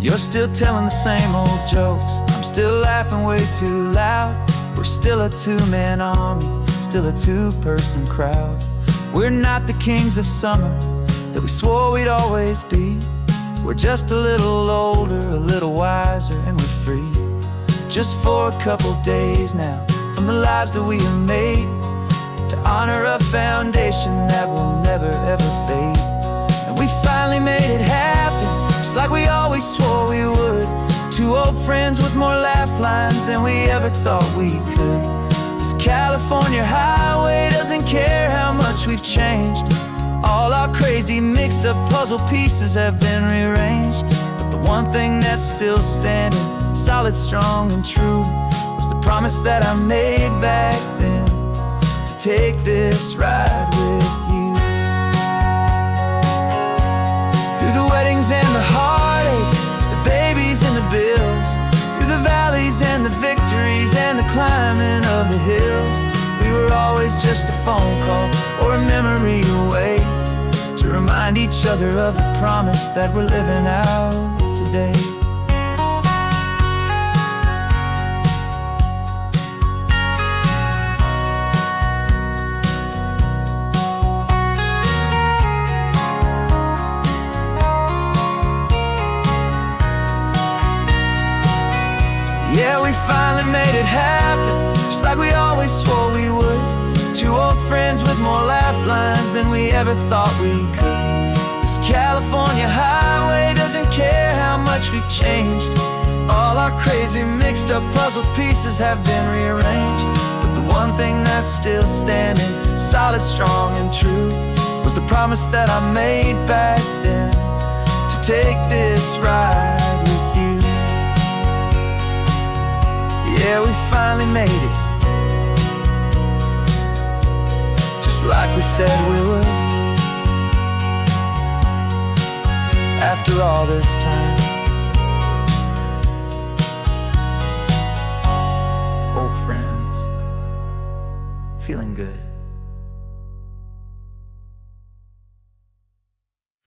You're still telling the same old jokes, I'm still laughing way too loud. We're still a two-man army, still a two-person crowd. We're not the kings of summer that we swore we'd always be. We're just a little older, a little wiser, and we're free. Just for a couple days now, from the lives that we have made, to honor a foundation that will never ever fade. And we finally made it happen, just like we always swore we would. Two old friends with more laugh lines than we ever thought we could. This California highway doesn't care how much we've changed. All our crazy mixed up puzzle pieces have been rearranged. But the one thing that's still standing, solid, strong, and true, was the promise that I made back then, to take this ride with you. Through the weddings and the heartaches, the babies and the bills, through the valleys and the victories and the climbing of the hills, we were always just a phone call or a memory away, to remind each other of the promise that we're living out today. Yeah, we finally made it happen, just like we always swore we would. Two old friends with more laugh lines than we ever thought we could. This California highway doesn't care how much we've changed. All our crazy mixed up puzzle pieces have been rearranged. But the one thing that's still standing, solid, strong, and true, was the promise that I made back then, to take this ride with you. Yeah, we finally made it, just like we said we would. After all this time, old friends, feeling good.